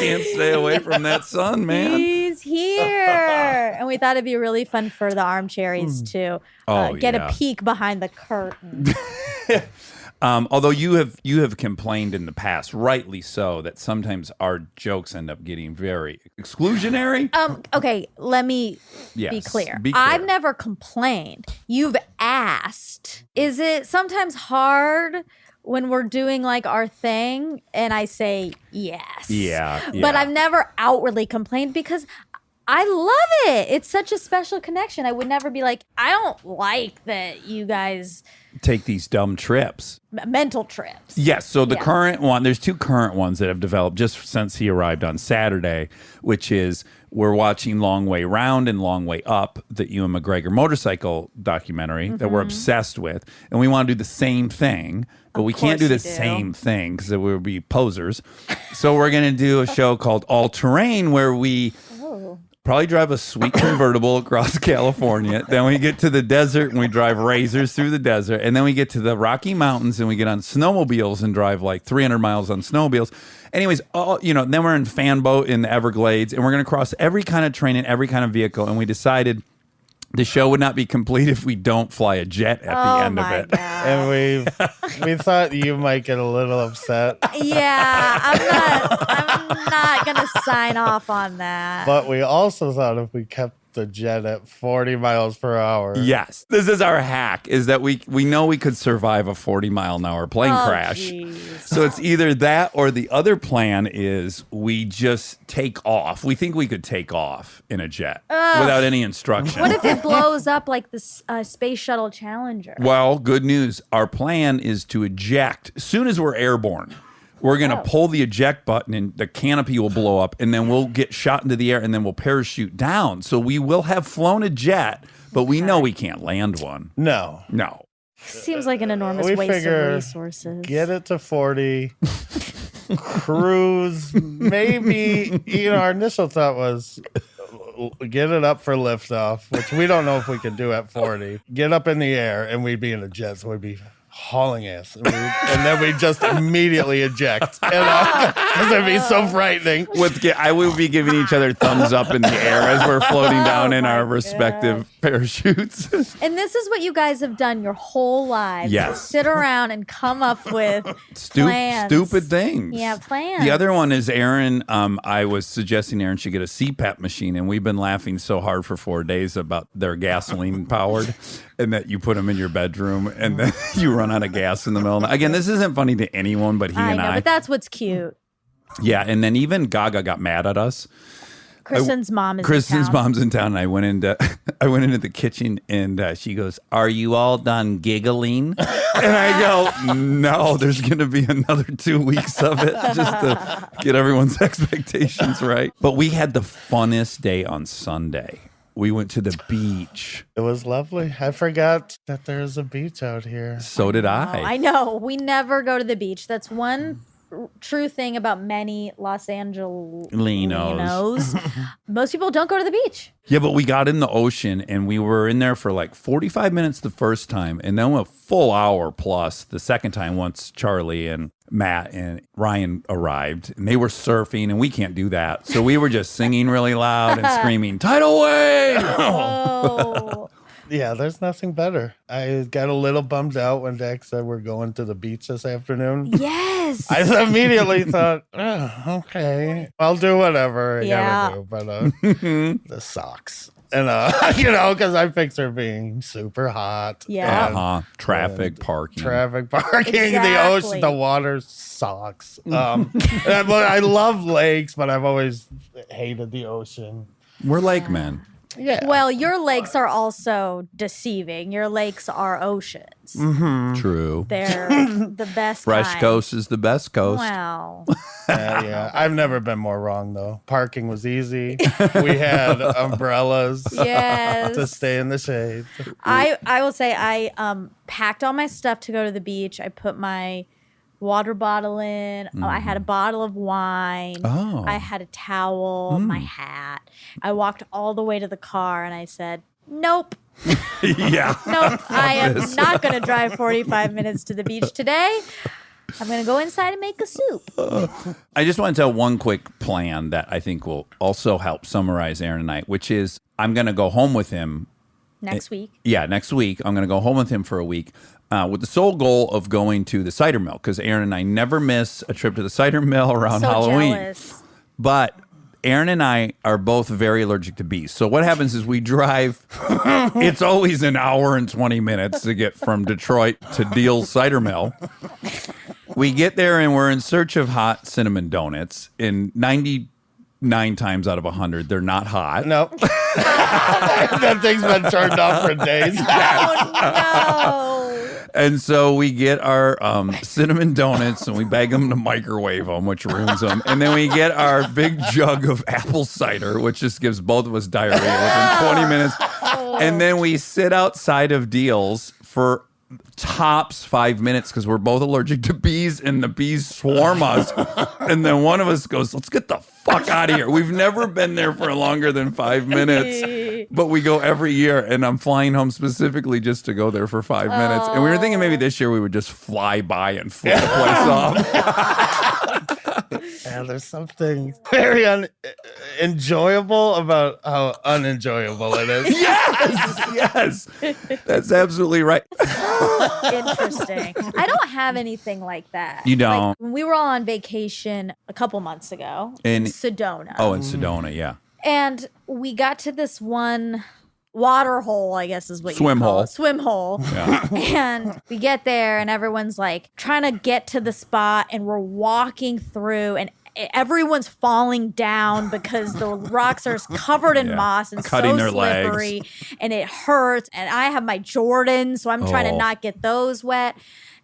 A: can't stay away from that sun, man.
B: He's here. And we thought it'd be really fun for the armchairies to get a peek behind the curtain.
A: Although you have complained in the past, rightly so, that sometimes our jokes end up getting very exclusionary.
B: Okay, let me be clear. I've never complained. You've asked. Is it sometimes hard when we're doing like our thing and I say yes?
A: Yeah.
B: But I've never outwardly complained because I love it. It's such a special connection. I would never be like, I don't like that you guys
A: take these dumb trips.
B: Mental trips.
A: Yes. So the current one, there's two current ones that have developed just since he arrived on Saturday, which is we're watching Long Way Round and Long Way Up, the Ewan McGregor motorcycle documentary that we're obsessed with. And we want to do the same thing, but we can't do the same thing because we would be posers. So we're going to do a show called All Terrain where we probably drive a sweet convertible across California. Then we get to the desert and we drive razors through the desert. And then we get to the Rocky Mountains and we get on snowmobiles and drive like 300 miles on snowmobiles. Anyways, then we're in fan boat in the Everglades and we're going to cross every kind of terrain and every kind of vehicle. And we decided the show would not be complete if we don't fly a jet at the end of it.
F: And we thought you might get a little upset.
B: Yeah, I'm not gonna sign off on that.
F: But we also thought if we kept the jet at 40 miles per hour.
A: Yes. This is our hack, is that we know we could survive a 40-mile-an-hour plane crash.
B: Geez.
A: So it's either that or the other plan is we just take off. We think we could take off in a jet without any instruction.
B: What if it blows up like the Space Shuttle Challenger?
A: Well, good news. Our plan is to eject as soon as we're airborne. We're going to pull the eject button and the canopy will blow up and then we'll get shot into the air and then we'll parachute down. So we will have flown a jet, but we know we can't land one.
F: No.
B: Seems like an enormous
F: We
B: waste
F: figure
B: of resources.
F: Get it to 40. Cruise. Maybe, our initial thought was get it up for liftoff, which we don't know if we could do at 40. Get up in the air and we'd be in a jet, so we'd be hauling ass. And then we just immediately eject. Because it'd be so frightening.
A: I would be giving each other thumbs up in the air as we're floating down in our respective parachutes.
B: And this is what you guys have done your whole lives.
A: Yes.
B: Sit around and come up with plans.
A: Stupid things.
B: Yeah, plans.
A: The other one is Aaron. I was suggesting Aaron should get a CPAP machine, and we've been laughing so hard for 4 days about their gasoline powered, and that you put them in your bedroom, and then you run out of gas in the middle of the night. Again, this isn't funny to anyone but he and I.
B: But that's what's cute.
A: Yeah, and then even Gaga got mad at us.
B: Kristen's mom is
A: Kristen's
B: in town.
A: mom's in town, and I went into the kitchen, and she goes, "Are you all done giggling?" And I go, "No, there's going to be another 2 weeks of it just to get everyone's expectations right." But we had the funnest day on Sunday. We went to the beach.
F: It was lovely. I forgot that there's a beach out here.
A: So did I.
B: I know. We never go to the beach. That's one true thing about many Los Angelenos. Most people don't go to the beach.
A: Yeah, but we got in the ocean, and we were in there for like 45 minutes the first time, and then a full hour plus the second time once Charlie and Matt and Ryan arrived, and they were surfing, and we can't do that. So we were just singing really loud and screaming, "Tidal wave!"
B: Oh.
F: Yeah, there's nothing better. I got a little bummed out when Dax said we're going to the beach this afternoon.
B: Yes.
F: I immediately thought, oh, okay, I'll do whatever I gotta do. But the socks. And, because I picture being super hot.
B: Yeah.
A: Traffic parking.
F: The ocean, the water sucks. I love lakes, but I've always hated the ocean.
A: We're lake men.
F: Yeah.
B: Well, your lakes are also deceiving. Your lakes are oceans.
F: Mm-hmm.
A: True.
B: They're the best
A: Fresh
B: kind.
A: coast is the best coast.
B: Wow.
F: Yeah. I've never been more wrong, though. Parking was easy. We had umbrellas
B: Yes.
F: to stay in the shade.
B: I will say I packed all my stuff to go to the beach. I put my water bottle in. I had a bottle of wine.
A: Oh.
B: I had a towel, my hat. I walked all the way to the car and I said, nope.
A: Yeah.
B: Nope. I am not going to drive 45 minutes to the beach today. I'm going to go inside and make a soup.
A: I just want to tell one quick plan that I think will also help summarize Aaron and I, which is I'm going to go home with him.
B: Next week.
A: Yeah, next week. I'm going to go home with him for a week with the sole goal of going to the cider mill, because Aaron and I never miss a trip to the cider mill around
B: So
A: Halloween.
B: jealous.
A: But Aaron and I are both very allergic to bees. So what happens is we drive. It's always an hour and 20 minutes to get from Detroit to Deal's cider mill. We get there and we're in search of hot cinnamon donuts. And 99 times out of 100, they're not hot.
F: Nope. That thing's been turned off for days.
B: Oh,
A: And so we get our cinnamon donuts and we bag them to microwave them, which ruins them. And then we get our big jug of apple cider, which just gives both of us diarrhea within 20 minutes. And then we sit outside of Deal's for tops 5 minutes because we're both allergic to bees and the bees swarm us. And then one of us goes, let's get the fuck out of here. We've never been there for longer than 5 minutes, but we go every year, and I'm flying home specifically just to go there for 5 minutes. And we were thinking maybe this year we would just fly by and flip the place off.
F: Yeah, there's something very enjoyable about how unenjoyable it is.
A: Yes, that's absolutely right.
B: interesting. I don't have anything like that.
A: You don't?
B: Like, when we were all on vacation a couple months ago in Sedona.
A: Oh, in Sedona, yeah.
B: And we got to this one water hole, I guess is what
A: Swim
B: you call
A: hole.
B: it. Swim hole.
A: Yeah.
B: And we get there and everyone's like trying to get to the spot and we're walking through and everyone's falling down because the rocks are covered in moss and
A: Cutting
B: so
A: their
B: slippery
A: legs.
B: and it hurts. And I have my Jordans, so I'm trying to not get those wet.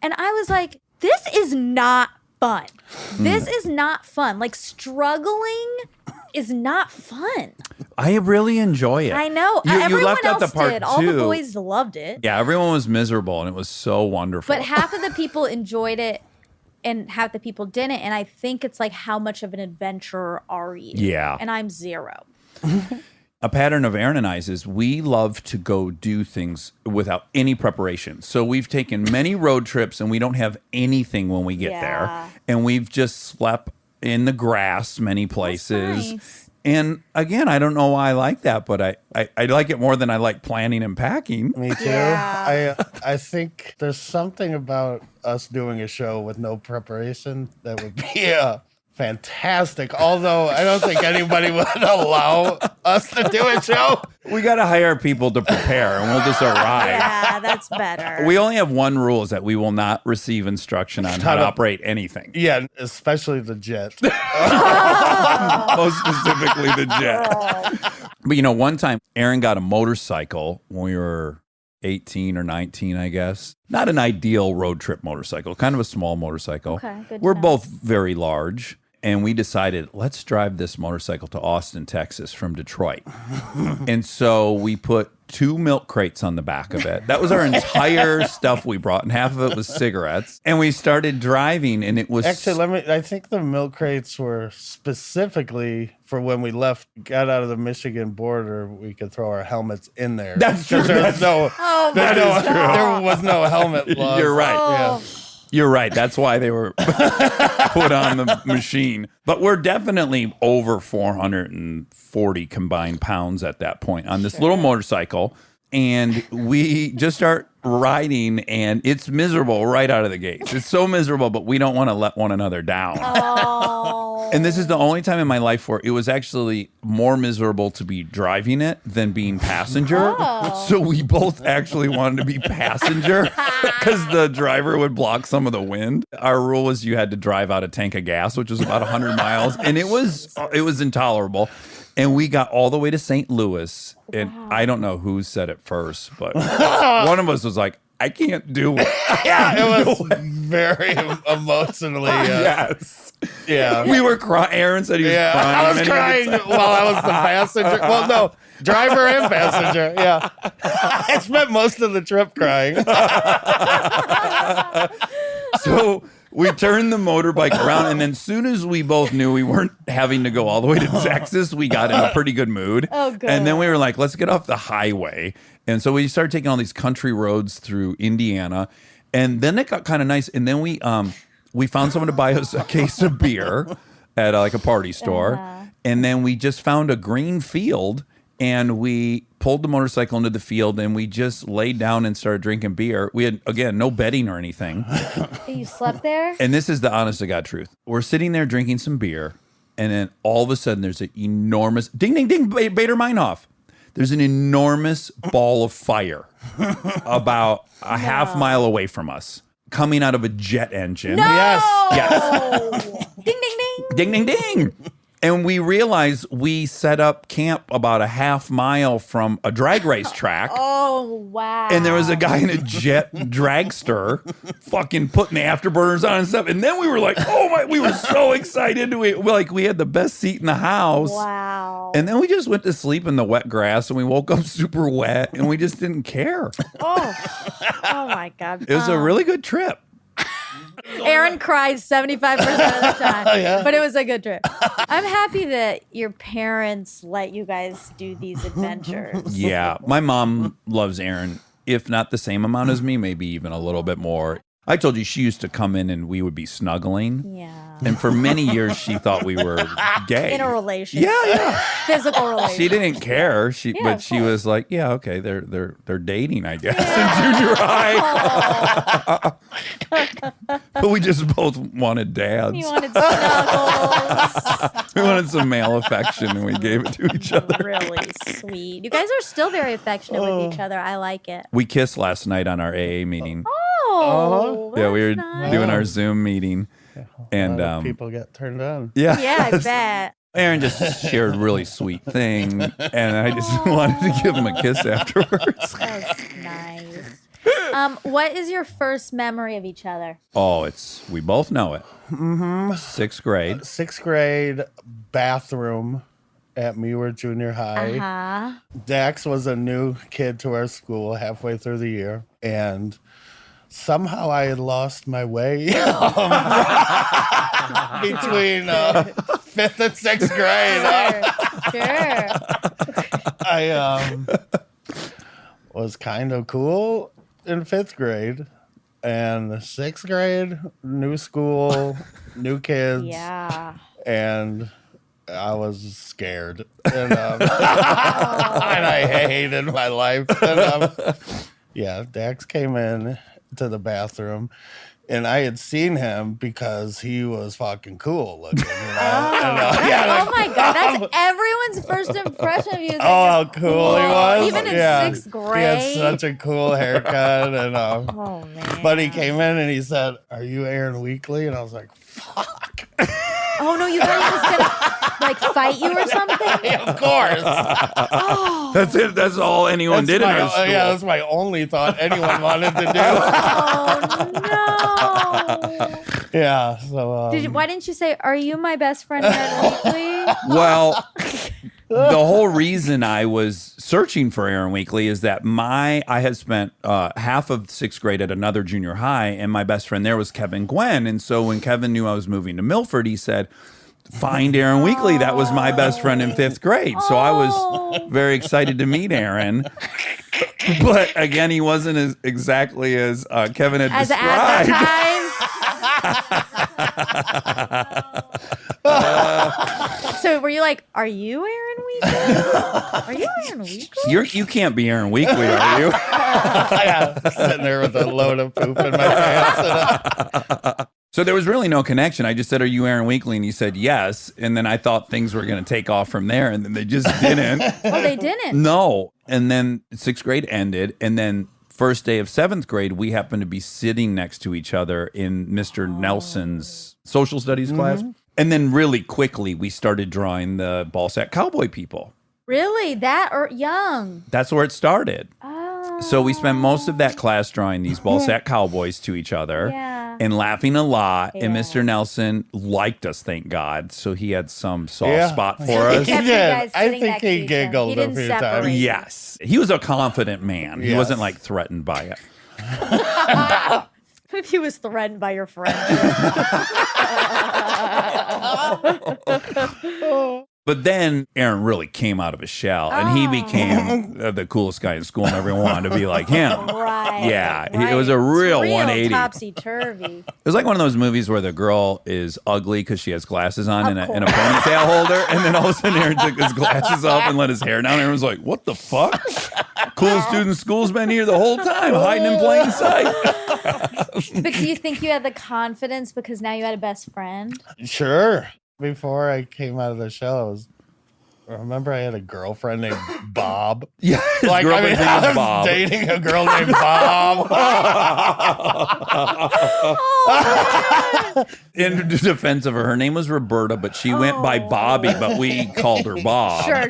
B: And I was like, this is not fun. This is not fun. Like struggling is not fun.
A: I really enjoy it.
B: I know.
A: You
B: Everyone
A: left out
B: else
A: the part
B: did. All the
A: two.
B: boys loved it.
A: Yeah, everyone was miserable, and it was so wonderful.
B: But half of the people enjoyed it and half the people didn't. And I think it's like, how much of an adventurer are you?
A: Yeah.
B: And I'm zero.
A: A pattern of Aaron and I's is we love to go do things without any preparation. So we've taken many road trips and we don't have anything when we get there. And we've just slept in the grass many places.
B: Nice.
A: And again, I don't know why I like that, but I like it more than I like planning and packing.
F: Me too.
B: Yeah.
F: I think there's something about us doing a show with no preparation that would be fantastic. Although I don't think anybody would allow us to do a show
A: We got to hire people to prepare, and we'll just arrive.
B: Yeah, that's better.
A: We only have one rule, is that we will not receive instruction on how to operate anything.
F: Yeah, especially the jet.
A: Most specifically the jet. But one time Aaron got a motorcycle when we were 18 or 19, I guess. Not an ideal road trip motorcycle, kind of a small motorcycle.
B: Okay, good to
A: We're
B: know.
A: both very large. And we decided, let's drive this motorcycle to Austin, Texas from Detroit. And so we put 2 milk crates on the back of it. That was our entire stuff we brought, and half of it was cigarettes. And we started driving, and it was...
F: Actually, I think the milk crates were specifically for when we got out of the Michigan border, we could throw our helmets in there.
A: That's true.
F: There was no helmet laws.
A: You're right.
B: Oh.
F: Yeah.
A: You're right. That's why they were put on the machine. But we're definitely over 440 combined pounds at that point on this little motorcycle. And we just start riding, and it's miserable right out of the gates. It's so miserable, but we don't want to let one another down.
B: Oh.
A: And this is the only time in my life where it was actually more miserable to be driving it than being passenger.
B: Oh.
A: So we both actually wanted to be passenger because the driver would block some of the wind. Our rule was you had to drive out a tank of gas, which was about 100 miles. And it was intolerable. And we got all the way to St. Louis. And I don't know who said it first, but one of us was like, I can't do it.
F: Yeah, it was very emotionally.
A: Yes.
F: Yeah.
A: We were crying. Aaron said he was crying.
F: I was crying while I was the passenger. Well, no, driver and passenger. Yeah. I spent most of the trip crying.
A: So we turned the motorbike around, and then as soon as we both knew we weren't having to go all the way to Texas, we got in a pretty good mood.
B: Oh, good.
A: And then we were like, let's get off the highway. And so we started taking all these country roads through Indiana. And then it got kind of nice. And then we found someone to buy us a case of beer at like a party store. And then we just found a green field, and we pulled the motorcycle into the field, and we just laid down and started drinking beer. We had, again, no bedding or anything.
B: You slept there?
A: And this is the honest to God truth. We're sitting there drinking some beer, and then all of a sudden there's an enormous ding, ding, ding, Bader Meinhof. There's an enormous ball of fire about a half mile away from us, coming out of a jet engine.
B: No!
A: Yes.
B: Ding, ding, ding.
A: Ding, ding, ding. And we realized we set up camp about a half mile from a drag race track.
B: Oh, wow.
A: And there was a guy in a jet dragster fucking putting the afterburners on and stuff. And then we were like, oh my, we were so excited. We had the best seat in the house.
B: Wow.
A: And then we just went to sleep in the wet grass, and we woke up super wet, and we just didn't care.
B: Oh my God.
A: It was a really good trip.
B: Aaron cries 75% of the time, but it was a good trip. I'm happy that your parents let you guys do these adventures.
A: Yeah. My mom loves Aaron, if not the same amount as me, maybe even a little bit more. I told you she used to come in and we would be snuggling.
B: Yeah.
A: And for many years, she thought we were gay.
B: In a relationship.
A: Yeah.
B: Physical relationship.
A: She didn't care. But she was like, yeah, okay, they're dating, I guess, in junior high. But we just both wanted dads.
B: You wanted snuggles.
A: We wanted some male affection, and we gave it to each other.
B: Really sweet. You guys are still very affectionate with each other. I like it.
A: We kissed last night on our AA meeting.
B: Oh,
A: Yeah, we were
B: nice.
A: doing our Zoom meeting. And
F: people get turned on.
A: yeah.
B: Yeah, I bet.
A: Aaron just shared a really sweet thing, and I just wanted to give him a kiss afterwards.
B: That's nice. What is your first memory of each other?
A: Oh, we both know it. Mm-hmm. 6th grade.
F: 6th grade bathroom at Mewer Junior High.
B: Uh-huh.
F: Dax was a new kid to our school halfway through the year, and somehow I had lost my way between 5th and 6th grade.
B: Sure.
F: I was kind of cool in 5th grade, and 6th grade, new school, new kids.
B: Yeah.
F: And I was scared, and and I hated my life. And, yeah, Dax came in to the bathroom, And I had seen him because he was fucking cool looking. You know?
B: Oh my God. That's everyone's first impression of you.
F: How cool he was.
B: Even in 6th grade.
F: He had such a cool haircut. And,
B: oh, man.
F: But he came in and he said, "Are you Aaron Weekly?" And I was like, fuck.
B: Oh, no, you thought he was going to like fight you or something?
F: Yeah, of course.
A: That's it. That's all anyone did in our school.
F: Yeah, that's my only thought anyone wanted to do.
B: Oh, no.
F: Yeah. So
B: Why didn't you say, "Are you my best friend, Aaron Weekly"?
A: Well, the whole reason I was searching for Aaron Weekly is that I had spent half of 6th grade at another junior high, and my best friend there was Kevin Gwen. And so when Kevin knew I was moving to Milford, he said, "Find Aaron Weekly." That was my best friend in 5th grade. So I was very excited to meet Aaron. But again, he wasn't exactly as Kevin had described.
B: So were you like, "Are you Aaron Weekly? Are you Aaron Weekly?"
A: You can't be Aaron Weekly, are you?
F: Yeah, sitting there with a load of poop in my pants.
A: So there was really no connection. I just said, "Are you Aaron Weekly?" And he said yes. And then I thought things were going to take off from there. And then they just didn't.
B: Oh, they didn't?
A: No. And then 6th grade ended. And then first day of 7th grade, we happened to be sitting next to each other in Mr. Nelson's social studies class. And then really quickly, we started drawing the ball sack cowboy people.
B: Really? That or young?
A: That's where it started.
B: Oh.
A: So we spent most of that class drawing these ball sack cowboys to each other.
B: Yeah.
A: And laughing a lot.
B: Yeah.
A: And Mr. Nelson liked us, thank God. So he had some soft spot for us.
B: Kept you guys
F: I
B: sitting
F: think
B: next to
F: he
B: each other.
F: giggled
B: He
F: a
B: didn't
F: few
B: separate
F: times.
B: you.
A: Yes. He was a confident man. He
F: Yes.
A: wasn't like threatened by it.
B: If he was threatened by your friend.
A: But then Aaron really came out of his shell and he became the coolest guy in school and everyone wanted to be like him.
B: Right.
A: Yeah.
B: Right.
A: It was a real 180.
B: Topsy-turvy.
A: It was like one of those movies where the girl is ugly because she has glasses on and a ponytail holder. And then all of a sudden Aaron took his glasses off and let his hair down. Aaron was like, "What the fuck? Coolest dude in school's been here the whole time, hiding in plain sight."
B: But do you think you had the confidence because now you had a best friend?
F: Sure. Before I came out of the show, I remember I had a girlfriend named Bob.
A: Yeah, his girlfriend's name
F: I
A: is
F: was
A: Bob.
F: dating a girl named Bob.
A: In defense of her, her name was Roberta, but she went by Bobby, but we called her Bob.
B: Sure.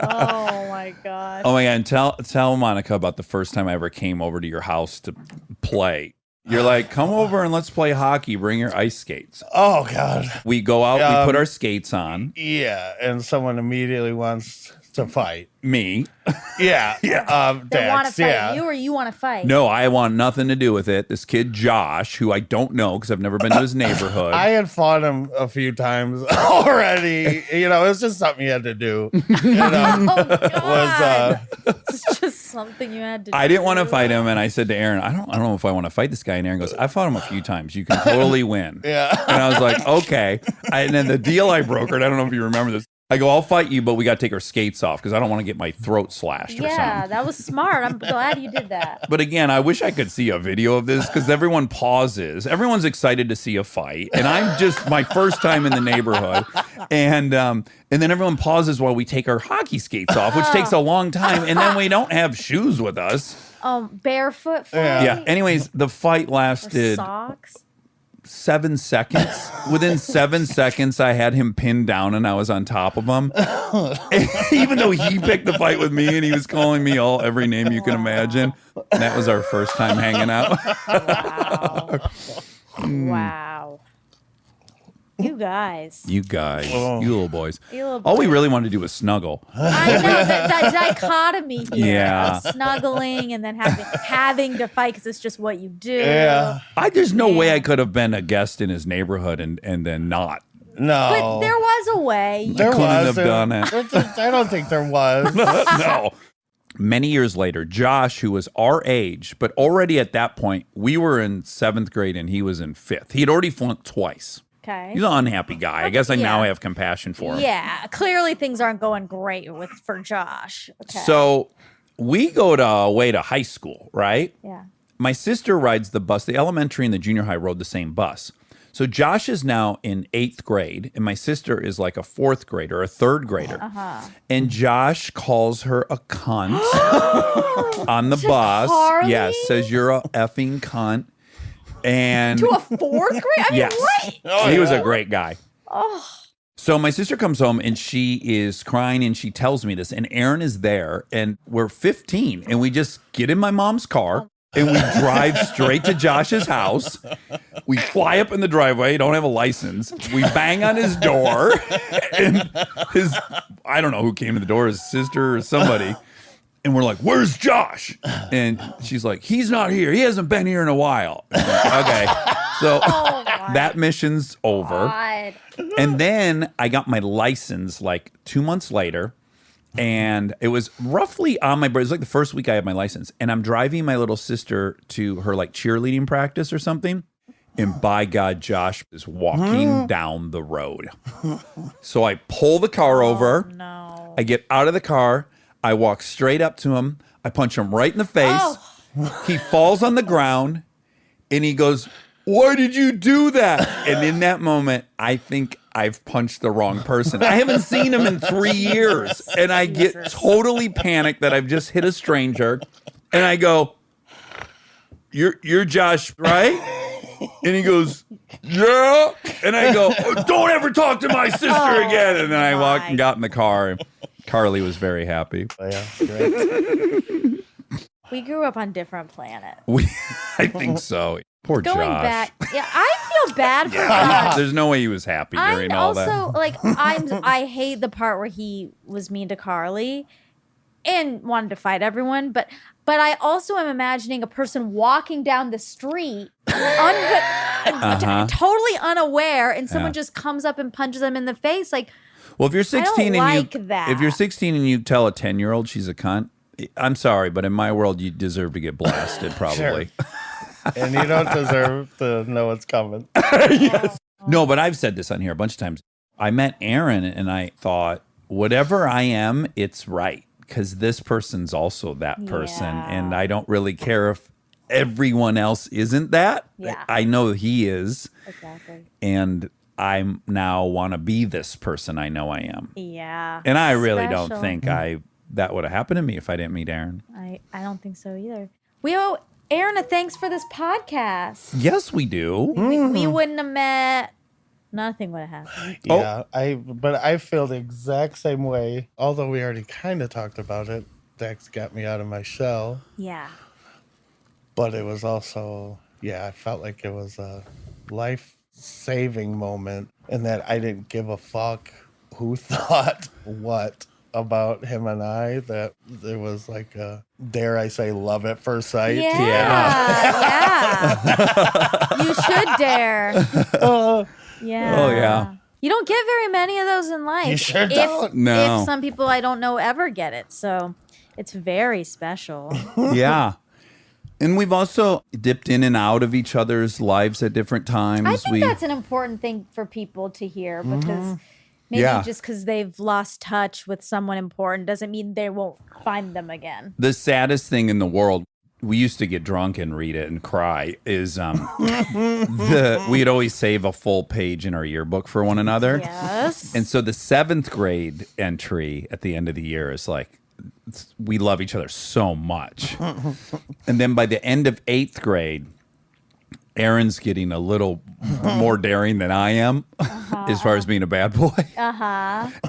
B: Oh my God.
A: Oh my God! And tell Monica about the first time I ever came over to your house to play. You're like, "Come over and let's play hockey. Bring your ice skates."
F: Oh, God.
A: We go out, we put our skates on.
F: Yeah, and someone immediately wants to fight.
A: Me.
F: Yeah.
B: They want to
F: Dax,
B: fight
F: yeah.
B: you or you want to fight?
A: No, I want nothing to do with it. This kid, Josh, who I don't know because I've never been to his neighborhood.
F: I had fought him a few times already. You know, it was just something you had to do. You know,
B: Oh, God.
F: was
B: It's just something you had to do.
A: I didn't want to fight him, and I said to Aaron, I don't know if I want to fight this guy. And Aaron goes, "I fought him a few times. You can totally win."
F: Yeah.
A: And I was like, "Okay." And then the deal I brokered, I don't know if you remember this. I go, "I'll fight you, but we got to take our skates off because I don't want to get my throat slashed or
B: Yeah,
A: something."
B: that was smart. I'm glad you did that.
A: But again, I wish I could see a video of this because everyone pauses. Everyone's excited to see a fight, and I'm just my first time in the neighborhood, and then everyone pauses while we take our hockey skates off, which takes a long time, and then we don't have shoes with us.
B: Barefoot fight?
A: Yeah. Anyways, the fight
B: Or
A: lasted
B: socks?
A: 7 seconds. Within 7 seconds, I had him pinned down and I was on top of him. Even though he picked the fight with me and he was calling me every name you can imagine. And that was our first time hanging out.
B: Wow. You guys.
A: You guys, you little boys.
B: You little
A: All we
B: boys.
A: really wanted to do was snuggle.
B: I know that dichotomy here.
A: Yeah.
B: Snuggling and then having to fight because it's just what you do.
F: Yeah.
A: There's no way I could have been a guest in his neighborhood and then not.
F: No.
B: But there was a way.
F: There
A: couldn't have
F: wasn't.
A: done it.
F: I don't think there was.
A: No. Many years later, Josh, who was our age, but already at that point, we were in 7th grade and he was in 5th. He had already flunked twice.
B: Okay.
A: He's an unhappy guy. I guess I now
B: Yeah.
A: have compassion for him.
B: Yeah. Clearly things aren't going great for Josh. Okay.
A: So we go away to high school, right?
B: Yeah.
A: my sister rides the bus. The elementary and the junior high rode the same bus. So Josh is now in 8th grade, and my sister is like a 4th grader, a 3rd grader. And Josh calls her a cunt on the bus.
B: Carly?
A: Yes, says you're a effing cunt. And
B: To a 4th grade? I mean,
A: yes,
B: what?
A: he was a great guy. So my sister comes home and she is crying and she tells me this. And Aaron is there and we're 15 and we just get in my mom's car and we drive straight to Josh's house. We fly up in the driveway, don't have a license. We bang on his door and I don't know who came to the door, his sister or somebody. And we're like, where's Josh? And she's like, he's not here. He hasn't been here in a while. Like, okay. So that mission's over.
B: God.
A: And then I got my license like 2 months later. And it was roughly on my birthday. It was like the first week I had my license. And I'm driving my little sister to her like cheerleading practice or something. And by God, Josh is walking down the road. So I pull the car over.
B: No.
A: I get out of the car. I walk straight up to him. I punch him right in the face. He falls on the ground and he goes, why did you do that? And in that moment, I think I've punched the wrong person. I haven't seen him in 3 years. And I get totally panicked that I've just hit a stranger. And I go, you're Josh, right? And he goes, yeah. And I go, oh, don't ever talk to my sister again. And then I walked and got in the car. And Carly was very happy.
F: Oh, yeah, great.
B: We grew up on different planets.
A: I think so. Poor
B: Going
A: Josh.
B: back, yeah, I feel bad for Josh.
A: There's no way he was happy during all that.
B: Also, like, I hate the part where he was mean to Carly and wanted to fight everyone, but I also am imagining a person walking down the street, totally unaware, and someone just comes up and punches them in the face. Like,
A: well, if you're 16
B: that.
A: If you're 16 and you tell a 10-year-old she's a cunt, I'm sorry, but in my world, you deserve to get blasted, probably.
F: Sure. And you don't deserve to know what's coming.
A: Yes. No, but I've said this on here a bunch of times. I met Aaron and I thought, whatever I am, it's right. Because this person's also that person.
B: Yeah.
A: And I don't really care if everyone else isn't that.
B: Yeah.
A: I know he is.
B: Exactly.
A: And I now want to be this person I know I am.
B: Yeah.
A: And I really
B: Special.
A: don't think that would have happened to me if I didn't meet Aaron.
B: I don't think so either. We owe Aaron a thanks for this podcast.
A: Yes, we do.
B: We wouldn't have met. Nothing would have happened.
F: Yeah, but I feel the exact same way. Although we already kind of talked about it. Dax got me out of my shell.
B: Yeah.
F: But it was also, I felt like it was a life-saving moment in that I didn't give a fuck who thought what about him and I, that there was like a, dare I say, love at first sight.
B: Yeah. You should dare. Yeah.
A: Oh, yeah.
B: You don't get very many of those in life.
F: You sure don't.
A: No.
B: If some people I don't know ever get it. So it's very special.
A: Yeah. And we've also dipped in and out of each other's lives at different times.
B: I think that's an important thing for people to hear because maybe just because they've lost touch with someone important doesn't mean they won't find them again.
A: The saddest thing in the world, we used to get drunk and read it and cry, is we'd always save a full page in our yearbook for one another.
B: Yes.
A: And so the 7th grade entry at the end of the year is like, we love each other so much. And then by the end of 8th grade, Aaron's getting a little more daring than I am as far as being a bad boy.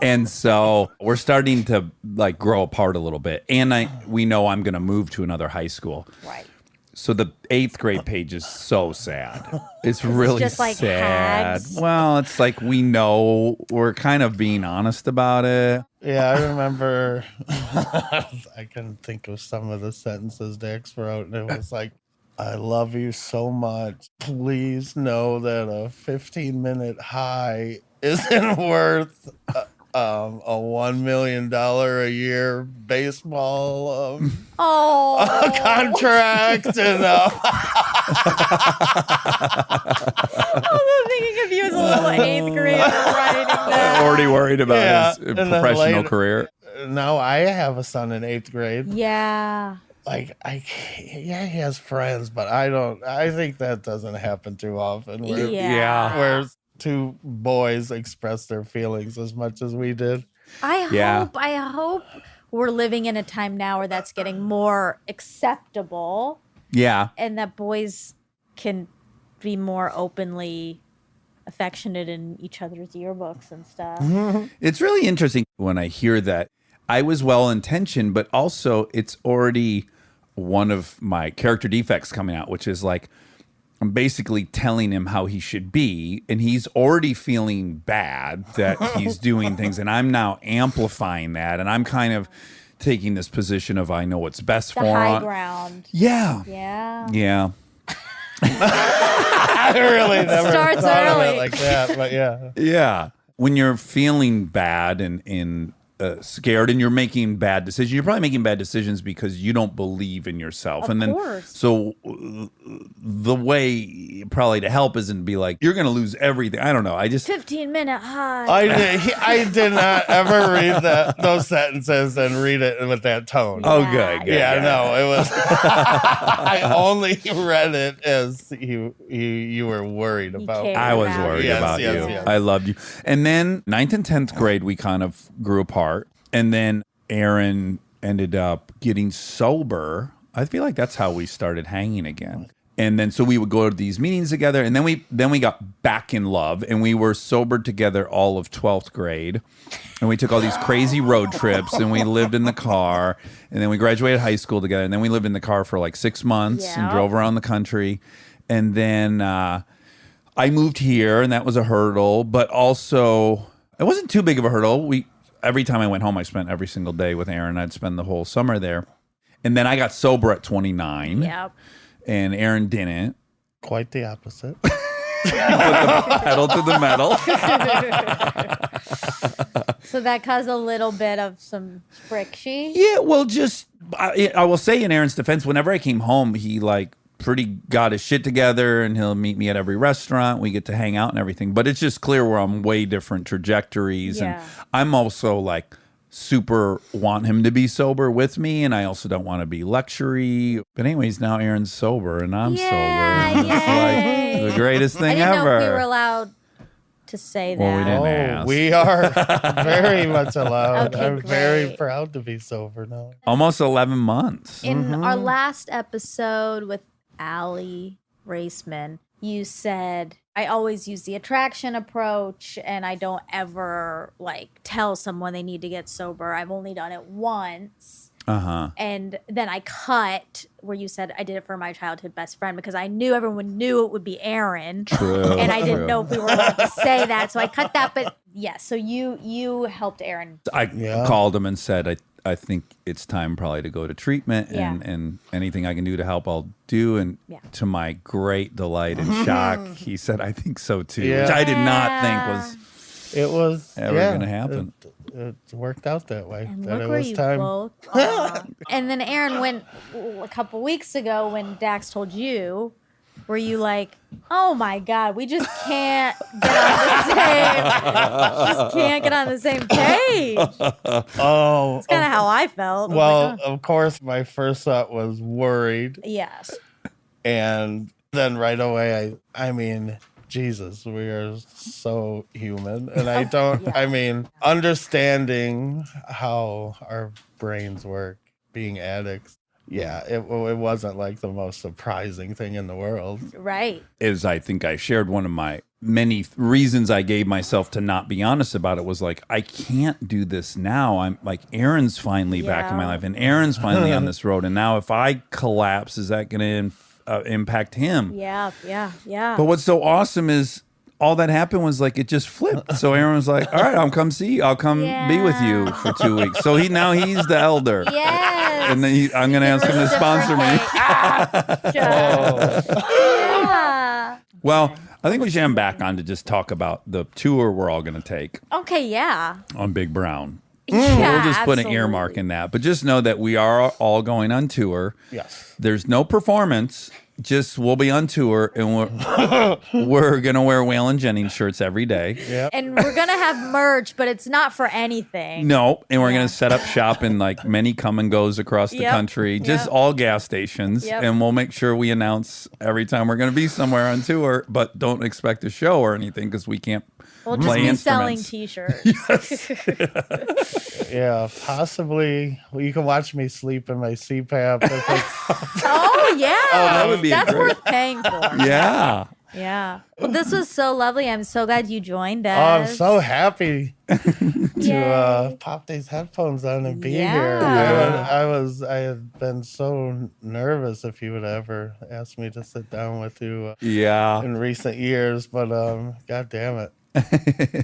A: And so we're starting to like grow apart a little bit. And we know I'm going to move to another high school.
B: Right.
A: So the 8th grade page is so sad. It's really
B: just like
A: sad.
B: hags.
A: Well, it's like we know we're kind of being honest about it.
F: Yeah, I remember I can think of some of the sentences Dax wrote, and it was like, I love you so much. Please know that a 15-minute high isn't worth a $1 million a year baseball contract. And
B: I'm thinking of you as a little 8th grader writing that.
A: Already worried about his
F: and then
A: professional
F: later-
A: career.
F: Now I have a son in 8th grade.
B: Yeah.
F: he has friends, but I think that doesn't happen too often.
B: Yeah.
F: Where two boys express their feelings as much as we did.
B: I hope we're living in a time now where that's getting more acceptable.
A: Yeah.
B: And that boys can be more openly affectionate in each other's yearbooks and stuff.
A: It's really interesting when I hear that. I was well-intentioned, but also it's already one of my character defects coming out, which is like, I'm basically telling him how he should be, and he's already feeling bad that he's doing things, and I'm now amplifying that, and I'm kind of taking this position of I know what's best for him.
B: The high ground.
A: Yeah.
B: Yeah.
F: I really never
B: Starts
F: thought of
B: early.
F: it like that, but yeah.
A: Yeah. When you're feeling bad and scared and you're making bad decisions, you're probably making bad decisions because you don't believe in yourself.
B: Of course.
A: So the way probably to help isn't to be like, you're going to lose everything. I don't know.
B: 15-minute high.
F: I did not ever read those sentences and read it with that tone.
A: Oh, good.
F: Yeah, no, it was. I only read it as you were worried about.
B: cared.
A: I was
B: About
A: worried
B: you.
A: about
F: Yes,
A: you.
F: yes.
A: I loved you. And then 9th and 10th grade, we kind of grew apart. And then Aaron ended up getting sober. I feel like that's how we started hanging again. And then so we would go to these meetings together. And then we got back in love. And we were sober together all of 12th grade. And we took all these crazy road trips. And we lived in the car. And then we graduated high school together. And then we lived in the car for like 6 months and
B: Yeah.
A: drove around the country. And then I moved here, and that was a hurdle, but also it wasn't too big of a hurdle. Every time I went home, I spent every single day with Aaron. I'd spend the whole summer there. And then I got sober at 29,
B: Yep.
A: and Aaron didn't.
F: Quite the opposite.
A: Put the pedal to the metal.
B: So that caused a little bit of some friction.
A: Yeah, well, I will say in Aaron's defense, whenever I came home, he like pretty got his shit together, and he'll meet me at every restaurant. We get to hang out and everything. But it's just clear we're on way different trajectories.
B: Yeah.
A: And I'm also like super want him to be sober with me, and I also don't want to be lectury. But anyways, now Aaron's sober and I'm sober. And
B: yay.
A: it's like the greatest
B: I
A: thing
B: didn't
A: ever.
B: know if we were allowed to say that.
A: Well, we didn't ask.
F: We are very much allowed.
B: Okay,
F: I'm very
B: great.
F: proud to be sober now.
A: Almost 11 months.
B: In our last episode with Allie Raceman, you said, I always use the attraction approach and I don't ever like tell someone they need to get sober. I've only done it once. And then I cut where you said I did it for my childhood best friend because I knew everyone knew it would be Aaron.
A: True.
B: And I didn't know if we were allowed to say that. So I cut that. But yes, so you helped Aaron.
A: I called him and said, I think it's time probably to go to treatment, and anything I can do to help, I'll do. And to my great delight and shock, he said, I think so too, which I did not think was ever going to happen.
F: It worked out that way.
B: And
F: that
B: look
F: it
B: where
F: was
B: you
F: time.
B: both are. And then Aaron went a couple weeks ago when Dax told you, were you like, oh my God, we just can't get on the same page.
F: Oh,
B: It's kind of how I felt. I was
F: well,
B: like, oh.
F: of course, my first thought was worried,
B: Yes.
F: and then right away, I mean, Jesus, we are so human, and I don't. I mean, understanding how our brains work, being addicts. Yeah, it wasn't like the most surprising thing in the world.
B: Right.
A: As I think I shared, one of my many reasons I gave myself to not be honest about it was like, I can't do this now. I'm like, Aaron's finally back in my life, and Aaron's finally on this road. And now if I collapse, is that going to impact him?
B: Yeah.
A: But what's so awesome is all that happened was like, it just flipped. So Aaron was like, all right, I'll come be with you for 2 weeks. So he's the elder.
B: Yes.
A: And then I'm going to ask him to sponsor me.
B: Yeah.
A: Well, I think we should have him back on to just talk about the tour we're all going to take
B: Okay, yeah.
A: on Big Brown.
B: Yeah,
A: We'll just put an
B: absolutely.
A: earmark in that. But just know that we are all going on tour.
F: Yes.
A: There's no performance. we'll be on tour, and we're gonna wear Waylon Jennings shirts every day.
F: Yep.
B: And we're gonna have merch, but it's not for anything.
A: No, and we're gonna set up shop in like many come and goes across the country, just all gas stations, and we'll make sure we announce every time we're gonna be somewhere on tour. But don't expect a show or anything because we can't.
B: We'll just
A: play
B: be
A: instruments.
B: selling T-shirts.
F: Yeah, possibly. Well, you can watch me sleep in my CPAP. If it's,
B: Oh yeah,
A: that would be
B: that's
A: great.
B: worth paying for.
A: Yeah.
B: Yeah. Well, this was so lovely. I'm so glad you joined us.
F: I'm so happy to
B: Yay.
F: pop these headphones on and be here.
B: Yeah.
F: I had been so nervous if you would ever ask me to sit down with you
A: Yeah.
F: in recent years, but God damn it,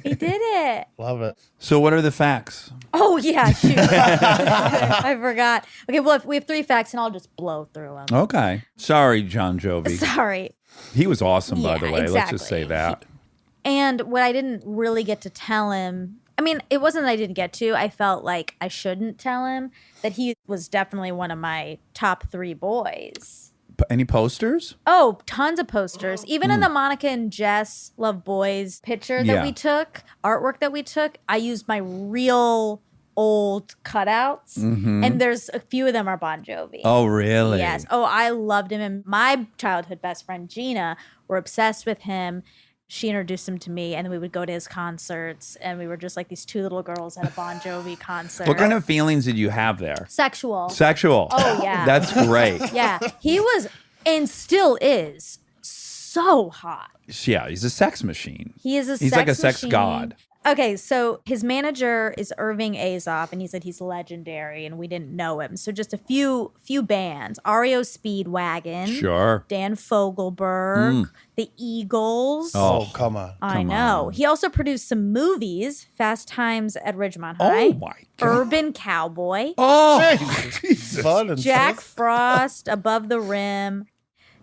B: He did it.
F: love it.
A: So what are the facts?
B: Oh yeah, shoot. I forgot. Okay, well, we have 3 facts, and I'll just blow through them.
A: Okay. Sorry, John Jovi.
B: Sorry.
A: He was awesome, by the
B: Yeah,
A: way. Let's just say
B: exactly.
A: that.
B: And what I didn't really get to tell him, I mean, it wasn't that I didn't get to. I felt like I shouldn't tell him that he was definitely one of my top 3 boys.
A: Any posters?
B: Oh, tons of posters. Even in the Monica and Jess Love Boys picture that we took, artwork that we took, I used my real old cutouts. And there's a few of them are Bon Jovi.
A: Oh, really?
B: Yes. Oh, I loved him. And my childhood best friend, Gina, were obsessed with him. She introduced him to me, and then we would go to his concerts, and we were just like these 2 little girls at a Bon Jovi concert.
A: What kind of feelings did you have there?
B: Sexual.
A: Sexual.
B: Oh, yeah.
A: That's great.
B: Yeah. He was, and still is, so hot.
A: Yeah, he's a sex machine.
B: He is
A: He's like a sex
B: machine.
A: god.
B: Okay, so his manager is Irving Azoff, and he said he's legendary, and we didn't know him. So just a few bands: REO Speedwagon,
A: Sure.
B: Dan Fogelberg, the Eagles.
F: Oh, come on.
B: I
A: come
B: know.
A: on.
B: He also produced some movies: Fast Times at Ridgemont
A: Oh,
B: High,
A: my God.
B: Urban Cowboy,
A: Oh, Jesus.
F: Fun and
B: Jack
F: sex.
B: Frost, Above the Rim.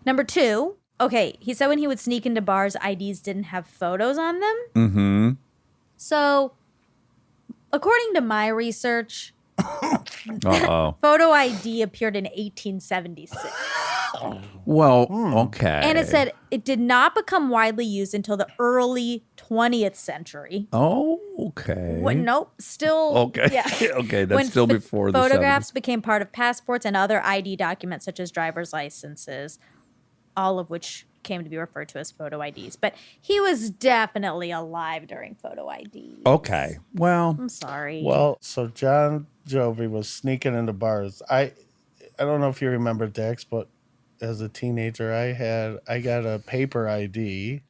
B: Number 2. Okay, he said when he would sneak into bars, IDs didn't have photos on them.
A: Mm-hmm.
B: So, according to my research,
A: Uh-oh.
B: photo ID appeared in 1876.
A: Well, okay.
B: And it said it did not become widely used until the early 20th century.
A: Oh, okay.
B: What, nope, still.
A: Okay.
B: Yeah.
A: Okay, that's
B: When
A: still before the
B: photographs
A: 70s.
B: became part of passports and other ID documents such as driver's licenses, all of which came to be referred to as photo IDs. But he was definitely alive during photo IDs.
A: Okay. Well,
B: I'm sorry.
F: Well, so John Jovi was sneaking into bars. I don't know if you remember Dax, but as a teenager, I got a paper ID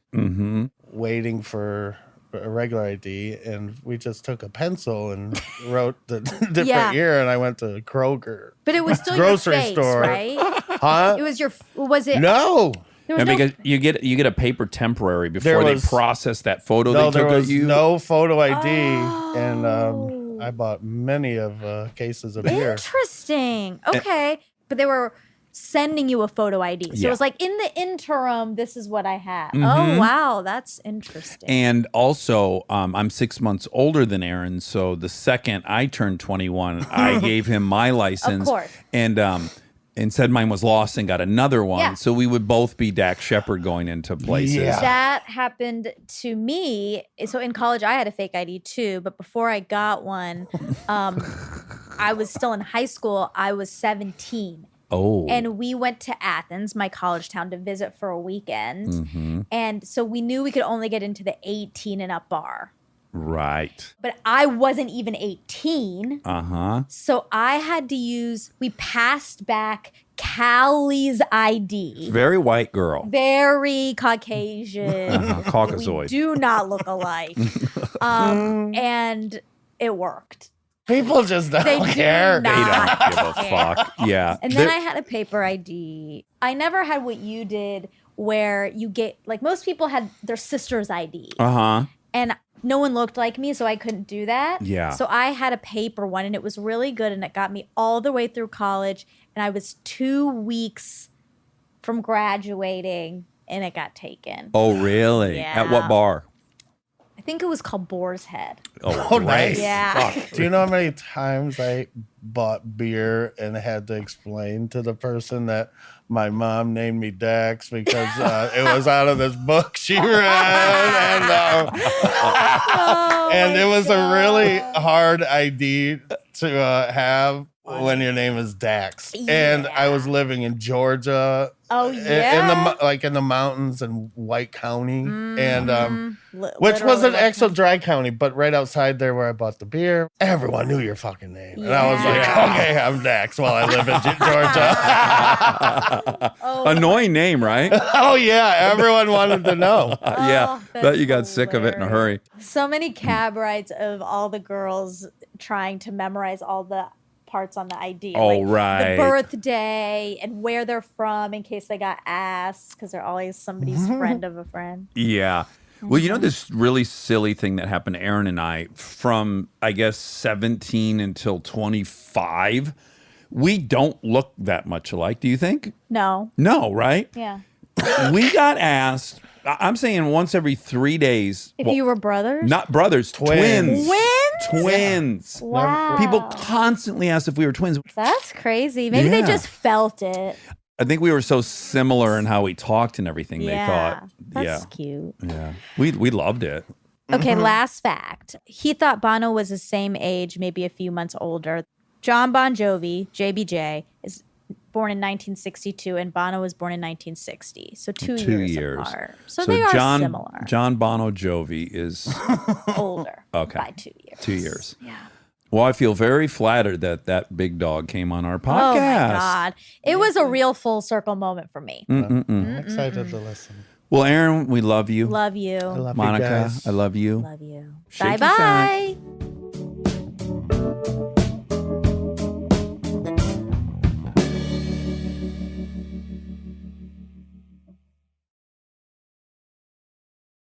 F: waiting for a regular ID, and we just took a pencil and wrote the different year, and I went to Kroger.
B: But it was still
F: Grocery
B: your face,
F: store.
B: right?
F: Huh?
B: It was your. Was it?
F: No.
B: There was
A: yeah,
B: no,
A: because you get a paper temporary
F: There
A: before they
F: was-
A: process that photo
F: No,
A: they
F: there
A: took
F: was
A: of you.
F: no photo ID,
B: Oh.
F: and I bought many of cases of beer.
B: Interesting. Okay, but they were sending you a photo ID, so
A: Yeah.
B: it was like in the interim, this is what I have. Oh wow, that's interesting.
A: And also, I'm 6 months older than Aaron, so the second I turned 21, I gave him my license.
B: course.
A: And said mine was lost and got another one.
B: Yeah.
A: So we would both be Dax Shepard going into places.
F: Yeah.
B: That happened to me. So in college, I had a fake ID too, but before I got one, I was still in high school. I was 17.
A: Oh.
B: And we went to Athens, my college town, to visit for a weekend. And so we knew we could only get into the 18 and up bar.
A: Right.
B: But I wasn't even 18.
A: Uh-huh.
B: So I had to we passed back Callie's ID.
A: Very white girl.
B: Very Caucasian.
A: Caucasoid.
B: We do not look alike. And it worked.
F: People just don't
B: They
F: care.
B: do not
A: They don't give a
B: care.
A: fuck. Yeah.
B: And then I had a paper ID. I never had what you did where you get, like most people had their sister's ID.
A: Uh-huh.
B: And no one looked like me, so I couldn't do that.
A: Yeah.
B: So I had a paper one, and it was really good, and it got me all the way through college. And I was 2 weeks from graduating, and it got taken.
A: Oh, really?
B: Yeah.
A: At what bar?
B: I think it was called Boar's Head.
F: Oh, nice.
B: Yeah.
A: Fuck.
F: Do you know how many times I bought beer and had to explain to the person that my mom named me Dax because it was out of this book she read, and it was a really hard ID to have when your name is Dax. And I was living in Georgia.
B: Oh yeah,
F: in the mountains in White County, and which was an actual dry county, but right outside there where I bought the beer, everyone knew your fucking name, and I was like, okay, I'm Dax while I live in Georgia.
A: Annoying name, right?
F: Oh yeah, everyone wanted to know.
A: Yeah, bet you got sick of it in a hurry.
B: So many cab rides of all the girls trying to memorize all the parts on the ID.
A: Oh,
B: like
A: right.
B: The birthday and where they're from in case they got asked because they're always somebody's friend of a friend.
A: Yeah. Well, you know, this really silly thing that happened to Aaron and I from, I guess, 17 until 25. We don't look that much alike. Do you think?
B: No.
A: No, right?
B: Yeah.
A: We got asked, I'm saying once every 3 days.
B: If you were brothers?
A: Not brothers, twins.
B: Twins? Wow.
A: People constantly asked if we were twins.
B: That's crazy. Maybe they just felt it.
A: I think we were so similar in how we talked and everything. They thought,
B: that's cute.
A: Yeah, we loved it.
B: Okay, last fact. He thought Bono was the same age, maybe a few months older. John Bon Jovi, JBJ, is born in 1962, and Bono was born in 1960. So two years apart. So they are similar.
A: John Bono Jovi is
B: older by 2 years.
A: 2 years.
B: Yeah.
A: Well, I feel very flattered that big dog came on our podcast.
B: Oh, my God. It was a real full circle moment for me.
F: I'm excited to listen.
A: Well, Aaron, we love you.
B: Love you.
F: I love
A: Monica,
F: you guys.
A: I love you.
B: Love you.
A: Shake your
B: Bye-bye.